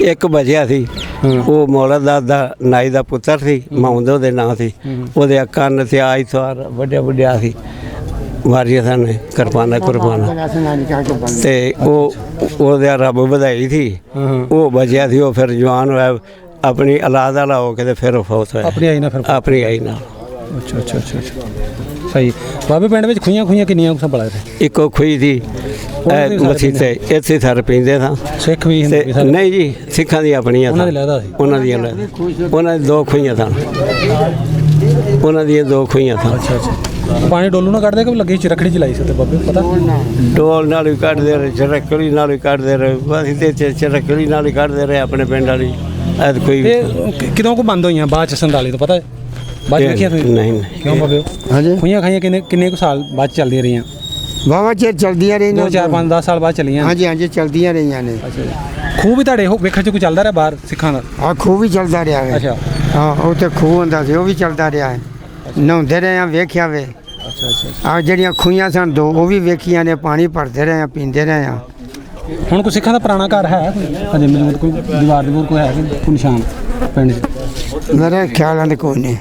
ਇੱਕ ਬਚਿਆ ਸੀ, ਉਹ ਮੌਲਾ ਦਾ ਨਾਈ ਦਾ ਪੁੱਤਰ ਸੀ, ਮਾਉਂਦ ਉਹਦੇ ਨਾਂ ਸੀ। ਉਹਦੇ ਕੰਨ ਤੇ ਆਈ ਸਾਰ ਵੱਡਿਆ ਵੱਡਿਆ ਸੀ, ਮਾਰੀਆਂ ਸਨ ਕਿਰਪਾਨਾਂ ਕੁਰਬਾਨਾ। ਤੇ ਉਹਦੇ ਰੱਬ ਵਧਾਈ ਸੀ, ਉਹ ਬਚਿਆ ਸੀ। ਉਹ ਫਿਰ ਜਵਾਨ ਹੋਇਆ, ਆਪਣੀ ਔਲਾਦ ਵਾਲਾ ਹੋ ਕੇ ਤੇ ਫਿਰ ਉਹ ਫੌਤ ਹੋਇਆ।
ਆਪਣੀ ਆਈ ਨਾ ਫਿਰ?
ਆਪਣੀ ਆਈ ਨਾਲ।
ਅੱਛਾ ਅੱਛਾ ਅੱਛਾ ਅੱਛਾ ਸਹੀ। ਬਾਬੇ ਪਿੰਡ ਵਿੱਚ ਖੂਹੀਆਂ ਕਿੰਨੀਆਂ ਕੁ ਸੰਭਾਲਿਆ ਤੇ?
ਇੱਕੋ ਖੂਹੀ ਸੀ ਮੱਸੀ ਤੇ, ਇੱਥੇ ਸਰ ਪੀਂਦੇ ਸਾਂ।
ਸਿੱਖ ਵੀ ਹਿੰਦੂ ਵੀ
ਤੇ
ਸਾਰੇ?
ਨਹੀਂ ਜੀ, ਸਿੱਖਾਂ ਦੀਆਂ ਆਪਣੀਆਂ
ਉਹਨਾਂ
ਸਨ।
ਦੀ ਲਹਿਦਾ ਸੀ?
ਉਹਨਾਂ ਦੀਆਂ ਉਹਨਾਂ ਦੀ 2 ਖੂਹੀਆਂ ਸਨ। ਉਹਨਾਂ ਦੀਆਂ 2 ਖੂਹੀਆਂ ਸਨ।
ਅੱਛਾ ਅੱਛਾ। ਪਾਣੀ ਡੋਲੂ ਨਾ ਕੱਢਦੇ ਕਿ ਲੱਗੀ ਚਰਖੜੀ ਚਲਾਈ ਸੀ ਤੇ ਬਾਬੇ ਪਤਾ?
ਡੋਲ ਨਾਲ ਵੀ ਕੱਢਦੇ ਰਹੇ, ਚਰਕੜੀ ਨਾਲ ਵੀ ਕੱਢਦੇ ਰਹੇ। ਅਸੀਂ ਤੇ ਚਰਕੜੀ ਨਾਲ ਹੀ ਕੱਢਦੇ ਰਹੇ ਆਪਣੇ ਪਿੰਡ ਵਾਲੀ। ਐਤ ਕੋਈ
ਇਹ ਕਿਦੋਂ ਕੋ ਬੰਦ ਹੋਈਆਂ ਬਾਅਦ ਚ 47 ਤੋਂ ਪਤਾ ਹੈ? ਬਾਅਦ ਚ ਵੇਖੀਆਂ ਤੁਸੀਂ?
ਨਹੀਂ
ਕਿਉਂ ਬਾਬੇ?
ਹਾਂਜੀ।
ਖੂਹੀਆਂ ਖਾਈਆਂ ਕਿੰਨੇ ਕੁ ਸਾਲ ਬਾਅਦ ਚ ਚੱਲਦੀਆਂ ਰਹੀਆਂ?
ਵਾਹਵਾ ਚਿਰ ਚਲਦੀਆਂ ਰਹੀਆਂ।
2 4 5 10 ਸਾਲ ਬਾਅਦ ਚੱਲੀਆਂ?
ਹਾਂਜੀ ਹਾਂਜੀ ਚਲਦੀਆਂ ਰਹੀਆਂ ਨੇ।
ਅੱਛਾ ਜੀ। ਖੂਹ ਵੀ ਤੁਹਾਡੇ ਵੇਖਣ ਚ ਕੋਈ ਚੱਲਦਾ ਰਿਹਾ ਬਾਹਰ ਸਿੱਖਾਂ ਦਾ?
ਆ ਖੂਹ ਵੀ ਚੱਲਦਾ ਰਿਹਾ ਹੈ।
ਅੱਛਾ
ਹਾਂ ਉਹ ਤੇ ਖੂਹ ਹੁੰਦਾ ਸੀ, ਉਹ ਵੀ ਚੱਲਦਾ ਰਿਹਾ ਹੈ। ਨਹਾਉਂਦੇ ਰਹੇ ਆ, ਵੇਖਿਆ ਵੇ।
ਅੱਛਾ ਅੱਛਾ।
ਆ ਜਿਹੜੀਆਂ ਖੂਹੀਆਂ ਸਨ 2 ਉਹ ਵੀ ਵੇਖੀਆਂ ਨੇ, ਪਾਣੀ ਭਰਦੇ ਰਹੇ ਆ, ਪੀਂਦੇ ਰਹੇ ਆ।
ਹੁਣ ਕੋਈ ਸਿੱਖਾਂ ਦਾ ਪੁਰਾਣਾ ਘਰ ਹੈ ਕੋਈ ਹਜੇ ਮੌਜੂਦ? ਕੋਈ ਦੀਵਾਰ ਕੋਈ ਹੈ ਕੋਈ ਨਿਸ਼ਾਨ ਪਿੰਡ 'ਚ?
ਮੇਰੇ ਖਿਆਲਾਂ ਦੇ ਕੋਈ ਨਹੀਂ।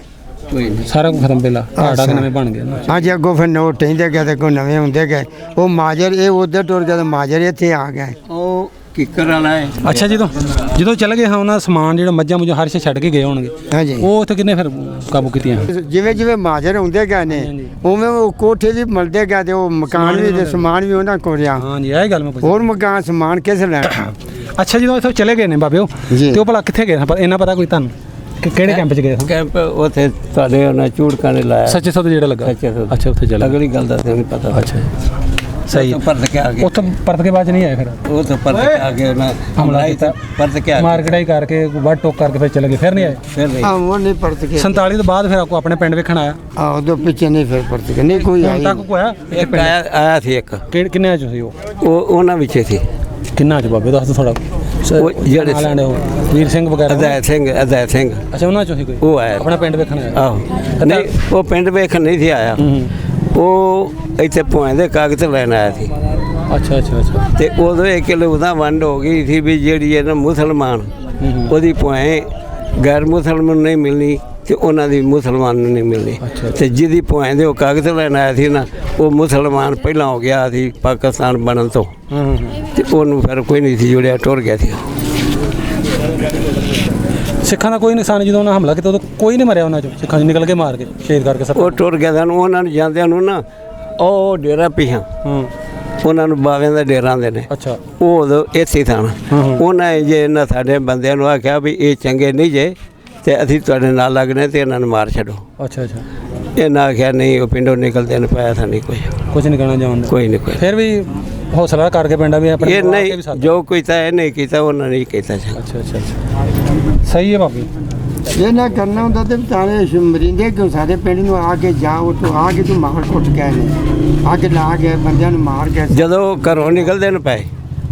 ਸਾਰਾ ਕੁਝ ਖਤਮ ਪਹਿਲਾਂ ਘਾੜਾ ਨਵੇਂ ਬਣ ਗਏ ਨਾ?
ਹਾਂਜੀ ਅੱਗੋਂ ਫਿਰ ਨੋਟ ਟਹਿੰਦੇ ਗਏ ਤੇ ਕੋਈ ਨਵੇਂ ਹੁੰਦੇ ਗਏ। ਉਹ ਮਾਜਰ ਇਹ ਉਧਰ ਟੁਰ ਗਿਆ ਤੇ ਮਾਜਰ ਇੱਥੇ ਆ ਗਏ।
ਉਹ ਕਿੱਕਰ ਵਾਲਾ ਹੈ।
ਅੱਛਾ ਜਦੋਂ ਚਲੇ ਗਏ ਹਾਂ ਉਹਨਾਂ ਦਾ ਸਮਾਨ ਜਿਹੜਾ ਮੱਝਾਂ ਮੁੱਝਾਂ ਹਰ ਸ਼ੇ ਛੱਡ ਕੇ ਗਏ ਹੋਣਗੇ,
ਹਾਂਜੀ।
ਉਹ ਉੱਥੇ ਕਿੰਨੇ ਫਿਰ ਕਾਬੂ ਕੀਤੀਆਂ?
ਜਿਵੇਂ ਜਿਵੇਂ ਮਾਜਰ ਹੁੰਦੇ ਗਏ ਨੇ ਉਵੇਂ ਉਹ ਕੋਠੇ ਵੀ ਮਿਲਦੇ ਗਏ ਤੇ ਉਹ ਮਕਾਨ ਵੀ ਤੇ ਸਮਾਨ ਵੀ ਉਹਨਾਂ ਕੋਲ ਰਿਹਾ।
ਹਾਂਜੀ ਇਹ ਗੱਲ ਮੈਂ ਪੁੱਛੀ।
ਹੋਰ ਮਕਾਨ ਸਮਾਨ ਕਿਸ ਲੈਣਾ?
ਅੱਛਾ ਜਦੋਂ ਇੱਥੋਂ ਚਲੇ ਗਏ ਨੇ ਬਾਬੇ ਉਹ,
ਜੀ।
ਤੇ ਉਹ ਭਲਾ ਕਿੱਥੇ ਗਏ? ਇਹਨਾਂ ਪਤਾ ਕੋਈ ਤੁਹਾਨੂੰ ਕਿ ਕਿਹੜੇ ਕੈਂਪ 'ਚ ਗਏ?
ਕੈਂਪ ਉੱਥੇ ਤੁਹਾਡੇ ਉਹਨਾਂ ਚੂੜਕਾਂ ਨੇ ਲਾਇਆ।
ਸੱਚੇ ਸੌਦੇ ਜਿਹੜਾ ਲੱਗਾ?
ਸੱਚੇ ਸੌਦੇ।
ਅੱਛਾ ਉੱਥੇ ਚਲੇ
ਅਗਲੀ ਗੱਲ ਦਾ ਨਹੀਂ ਪਤਾ।
ਅੱਛਾ ਸਹੀ।
ਪਰਤ ਕੇ ਆ ਗਏ।
ਉੱਥੋਂ ਪਰਤ ਕੇ ਬਾਅਦ 'ਚ ਨਹੀਂ ਆਏ ਫਿਰ?
ਉਹ ਤਾਂ ਪਰਤ ਕੇ ਆ ਗਏ, ਉਹਨਾਂ
ਹਮਲਾ ਕੀਤਾ,
ਪਰਤ ਕੇ ਆ ਗਏ।
ਮਾਰਕੀਟਾਈ ਕਰਕੇ ਵੱਢ ਟੋਕ ਕਰਕੇ ਫਿਰ ਚਲੇ ਗਏ, ਫਿਰ ਨਹੀਂ ਆਏ?
ਫਿਰ ਨਹੀਂ।
ਆ ਉਹ ਨਹੀਂ ਪਰਤ ਕੇ
47 ਤੋਂ ਬਾਅਦ ਫਿਰ ਆਪਕੋ ਆਪਣੇ ਪਿੰਡ ਵੇਖਣ ਆਇਆ?
ਆ ਉਦੋਂ ਪਿੱਛੇ ਨਹੀਂ ਫਿਰ ਪਰਤ ਕੇ ਨਹੀਂ ਕੋਈ
ਹੁਣ
ਆਈ।
ਤੱਕ ਕੋਈ ਆਇਆ?
ਇੱਕ ਆਇਆ ਸੀ ਇੱਕ,
ਕਿੰਨੇ ਚ ਸੀ ਉਹ?
ਉਹਨਾਂ ਵਿੱਚ ਸੀ।
ਕਿੰਨਾ ਚ ਬਾਬੇ ਦੱਸ ਦੋ ਥੋੜਾ।
ਉਹ ਜਿਹੜੇ
ਨਾਂ ਲੈਣੇ ਉਹ ਵੀਰ ਸਿੰਘ ਵਗੈਰਾ?
ਅਜੈ ਸਿੰਘ।
ਅੱਛਾ ਉਹਨਾਂ ਚੋਂ ਸੀ ਕੋਈ?
ਉਹ ਆਇਆ
ਆਪਣਾ ਪਿੰਡ ਵੇਖਣ ਆਇਆ?
ਆਹੋ। ਨਹੀਂ ਉਹ ਪਿੰਡ ਵੇਖਣ ਨਹੀਂ ਸੀ ਆਇਆ, ਉਹ ਇੱਥੇ ਪੁਆਇੰ ਦੇ ਕਾਗਜ਼ ਲੈਣ ਆਇਆ ਸੀ।
ਅੱਛਾ ਅੱਛਾ ਅੱਛਾ।
ਤੇ ਉਦੋਂ ਇੱਕ ਉਹਦਾ ਵੰਡ ਹੋ ਗਈ ਸੀ ਵੀ ਜਿਹੜੀ ਹੈ ਨਾ ਮੁਸਲਮਾਨ, ਉਹਦੀ ਪੁਆਇੰ ਗੈਰ ਮੁਸਲਮਾਨ ਨਹੀਂ ਮਿਲਣੀ ਤੇ ਉਹਨਾਂ ਦੀ ਮੁਸਲਮਾਨ ਨੂੰ ਨਹੀਂ ਮਿਲਣੀ। ਤੇ ਜਿਹਦੀ ਪੁਆਇੰ ਦੇ ਉਹ ਕਾਗਜ਼ ਲੈਣ ਆਇਆ ਸੀ ਨਾ, ਉਹ ਮੁਸਲਮਾਨ ਪਹਿਲਾਂ ਹੋ ਗਿਆ ਸੀ ਪਾਕਿਸਤਾਨ ਬਣਨ ਤੋਂ, ਤੇ ਉਹਨੂੰ ਫਿਰ ਕੋਈ ਨਹੀਂ ਸੀ ਜੁੜਿਆ, ਟੁਰ ਗਿਆ ਸੀ।
ਸਿੱਖਾਂ ਦਾ ਕੋਈ ਨਿਸ਼ਾਨ ਜਦੋਂ ਉਹਨਾਂ ਹਮਲਾ ਕੀਤਾ ਉਦੋਂ ਕੋਈ ਨਹੀਂ ਮਰਿਆ ਉਹਨਾਂ ਚੋਂ? ਸਿੱਖਾਂ ਚ ਨਿਕਲ ਕੇ ਮਾਰ ਕੇ ਸ਼ਹੀਦ ਕਰਕੇ ਸਭ?
ਉਹ ਟੁਰ ਗਿਆ ਸਨ। ਉਹਨਾਂ ਨੂੰ ਜਾਂਦਿਆਂ ਨੂੰ ਨਾ ਉਹ ਡੇਰਾ ਪੀਹਾਂ, ਉਹਨਾਂ ਨੂੰ ਬਾਵਿਆਂ ਦਾ ਡੇਰਾ ਆਉਂਦੇ ਨੇ।
ਅੱਛਾ।
ਉਹ ਉਦੋਂ ਇੱਥੇ ਸਨ। ਉਹਨਾਂ ਜੇ ਇਹਨਾਂ ਸਾਡੇ ਬੰਦਿਆਂ ਨੂੰ ਆਖਿਆ ਵੀ ਇਹ ਚੰਗੇ ਨਹੀਂ ਜੇ ਤੇ ਅਸੀਂ ਤੁਹਾਡੇ ਨਾਲ ਲੱਗਣੇ ਤੇ ਇਹਨਾਂ ਨੂੰ ਮਾਰ ਛੱਡੋ।
ਅੱਛਾ ਅੱਛਾ।
ਇਹਨਾਂ ਆਖਿਆ ਨਹੀਂ, ਉਹ ਪਿੰਡੋਂ ਨਿਕਲਦੇ ਨੇ ਪਾਇਆ ਤਾਂ ਨਹੀਂ
ਕੁਝ ਨਹੀਂ ਕਹਿਣਾ ਚਾਹੁੰਦਾ?
ਕੋਈ ਨਹੀਂ ਕੋਈ।
ਫਿਰ ਵੀ ਹੌਸਲਾ ਕਰਕੇ ਪਿੰਡਾਂ ਵੀ ਆਪਣੇ
ਇਹ ਨਹੀਂ ਜੋ ਕੀਤਾ ਇਹ ਨਹੀਂ ਕੀਤਾ, ਉਹਨਾਂ ਨੇ ਕੀਤਾ।
ਅੱਛਾ ਅੱਛਾ ਅੱਛਾ ਸਹੀ ਹੈ ਬਾਬੀ।
ਜੇ ਨਾ ਕਰਨਾ ਹੁੰਦਾ ਤੇ ਵਿਚਾਰੇ ਮਰਿੰਦੇ ਕਿਉਂ ਸਾਡੇ ਪਿੰਡ ਨੂੰ ਆ ਕੇ ਜਾਓ ਤੋਂ ਆ ਕੇ ਤੂੰ ਮਾਰ ਕੁੱਟ ਗਏ ਨੇ, ਆ ਕੇ ਲਾ ਕੇ ਬੰਦਿਆਂ ਨੂੰ ਮਾਰ ਕੇ।
ਜਦੋਂ ਘਰੋਂ ਨਿਕਲਦੇ ਨੇ ਪਏ,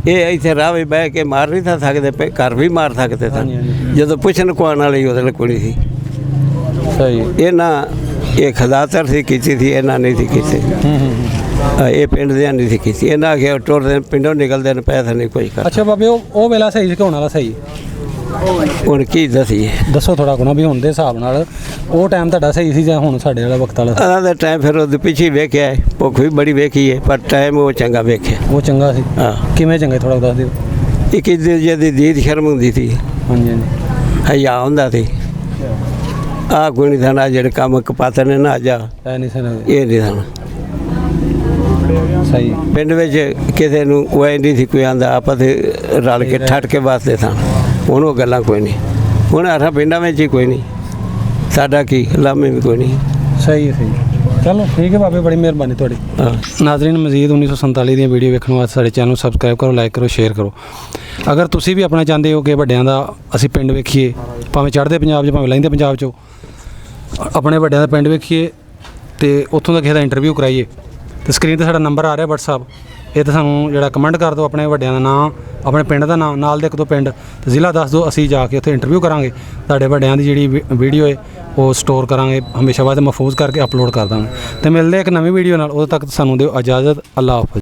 ਇਹ ਇੱਥੇ ਰਾਹ ਵੀ ਬਹਿ ਕੇ ਮਾਰ ਨਹੀਂ ਸਕਦੇ ਪਏ, ਘਰ ਵੀ ਮਾਰ ਸਕਦੇ ਸਨ। ਜਦੋਂ ਪੁੱਛਣ ਕੁਆਣ ਵਾਲੀ ਉਹਦੇ ਕੋਲ ਕੁੜੀ ਸੀ।
ਸਹੀ।
ਇਹਨਾਂ ਇਹ ਖਜ਼ਾਤਰ ਸੀ ਕੀਤੀ ਸੀ, ਇਹਨਾਂ ਨਹੀਂ ਸੀ ਕੀਤੀ। ਇਹ ਪਿੰਡ ਦੇ ਨਹੀਂ ਸੀ ਕੀਤੀ। ਇਹਨਾਂ ਆਖਿਆ ਟੁਰਦੇ ਪਿੰਡੋਂ ਨਿਕਲਦੇ ਨੇ ਪੈਸਾ ਨਹੀਂ ਕੋਈ ਕਰ।
ਅੱਛਾ ਬਾਬੇ ਉਹ ਵੇਲਾ ਸਹੀ ਸੀ ਕਿ ਹੁਣ ਵਾਲਾ ਸਹੀ?
ਹੁਣ ਕੀ ਦਸੀਏ?
ਦੱਸੋ ਥੋੜਾ ਗੁਣਾ ਵੀ ਹੁਣ ਦੇ ਹਿਸਾਬ ਨਾਲ ਉਹ ਟਾਈਮ ਤੁਹਾਡਾ ਸਹੀ ਸੀ ਜਾਂ ਹੁਣ ਸਾਡੇ ਵਾਲਾ ਵਕਤ ਵਾਲਾ?
ਉਹਨਾਂ ਦਾ ਟਾਈਮ ਫਿਰ ਉਹਦੇ ਪਿੱਛੇ ਵੇਖਿਆ ਹੈ, ਭੁੱਖ ਵੀ ਬੜੀ ਵੇਖੀ ਹੈ, ਪਰ ਟਾਈਮ ਉਹ ਚੰਗਾ ਵੇਖਿਆ।
ਉਹ ਚੰਗਾ ਸੀ?
ਹਾਂ।
ਕਿਵੇਂ ਚੰਗਾ ਥੋੜਾ ਦੱਸ ਦਿਓ।
ਇੱਕ ਦੂਜੇ ਦੀ ਦੀਦ ਸ਼ਰਮ ਹੁੰਦੀ ਸੀ,
ਹਾਂਜੀ ਹਾਂਜੀ
ਹਿਆ ਹੁੰਦਾ ਸੀ। ਆਹ ਕੋਈ ਨਹੀਂ ਸਨ, ਜਿਹੜੇ ਕੰਮ ਕਪਾਤਰ ਨੇ ਨਾ ਜਾ
ਐ ਨਹੀਂ ਸਰ
ਇਹ ਨਹੀਂ ਸਨ।
ਸਹੀ
ਪਿੰਡ ਵਿੱਚ ਕਿਸੇ ਨੂੰ ਉਹ ਨਹੀਂ ਸੀ ਕੋਈ ਆਂਦਾ, ਆਪਾਂ ਤੇ ਰਲ ਕੇ ਠੱਠ ਕੇ ਵਾਸਤੇ ਸਨ। ਹੁਣ ਉਹ ਗੱਲਾਂ ਕੋਈ ਨਹੀਂ, ਹੁਣ ਆਹ ਪਿੰਡਾਂ ਵਿੱਚ ਹੀ ਕੋਈ ਨਹੀਂ, ਸਾਡਾ ਕੀ ਲਾਮੇ ਵੀ ਕੋਈ ਨਹੀਂ।
ਸਹੀ ਹੈ ਸਹੀ। ਚਲੋ ਠੀਕ ਹੈ ਬਾਬੇ, ਬੜੀ ਮਿਹਰਬਾਨੀ ਤੁਹਾਡੀ।
ਹਾਂ।
ਨਾਜ਼ਰੀਨ, ਮਜ਼ੀਦ 1947 ਦੀਆਂ ਵੀਡੀਓ ਵੇਖਣ ਵਾਸਤੇ ਸਾਡੇ ਚੈਨਲ ਨੂੰ ਸਬਸਕ੍ਰਾਈਬ ਕਰੋ, ਲਾਈਕ ਕਰੋ, ਸ਼ੇਅਰ ਕਰੋ। ਅਗਰ ਤੁਸੀਂ ਵੀ ਆਪਣਾ ਚਾਹੁੰਦੇ ਹੋ ਕਿ ਵੱਡਿਆਂ ਦਾ ਅਸੀਂ ਪਿੰਡ ਵੇਖੀਏ, ਭਾਵੇਂ ਚੜ੍ਹਦੇ ਪੰਜਾਬ 'ਚ ਭਾਵੇਂ ਲਹਿੰਦੇ ਪੰਜਾਬ 'ਚੋਂ, ਆਪਣੇ ਵੱਡਿਆਂ ਦਾ ਪਿੰਡ ਵੇਖੀਏ ਤੇ ਉੱਥੋਂ ਦਾ ਕਿਸੇ ਦਾ ਇੰਟਰਵਿਊ ਕਰਾਈਏ, ਤੇ ਸਕਰੀਨ ਤੇ ਸਾਡਾ ਨੰਬਰ ਆ ਰਿਹਾ WhatsApp, ਇਹ ਤਾਂ ਸਾਨੂੰ ਜਿਹੜਾ ਕਮੈਂਟ ਕਰ ਦਿਓ ਆਪਣੇ ਵੱਡਿਆਂ ਦਾ ਨਾਂ, ਆਪਣੇ ਪਿੰਡ ਦਾ ਨਾਂ, ਨਾਲ ਦੇ ਇੱਕ ਦੋ ਪਿੰਡ ਤੇ ਜ਼ਿਲ੍ਹਾ ਦੱਸ ਦਿਓ, ਅਸੀਂ ਜਾ ਕੇ ਉੱਥੇ ਇੰਟਰਵਿਊ ਕਰਾਂਗੇ। ਤੁਹਾਡੇ ਵੱਡਿਆਂ ਦੀ ਜਿਹੜੀ ਵੀਡੀਓ ਹੈ ਉਹ ਸਟੋਰ ਕਰਾਂਗੇ, ਹਮੇਸ਼ਾ ਵਾਸਤੇ ਮਹਿਫੂਜ਼ ਕਰਕੇ ਅਪਲੋਡ ਕਰ ਦਾਂਗੇ। ਤੇ ਮਿਲਦੇ ਇੱਕ ਨਵੀਂ ਵੀਡੀਓ ਨਾਲ, ਉਦੋਂ ਤੱਕ ਸਾਨੂੰ ਦਿਓ ਇਜਾਜ਼ਤ। ਅੱਲਾ ਹਾਫਿਜ਼।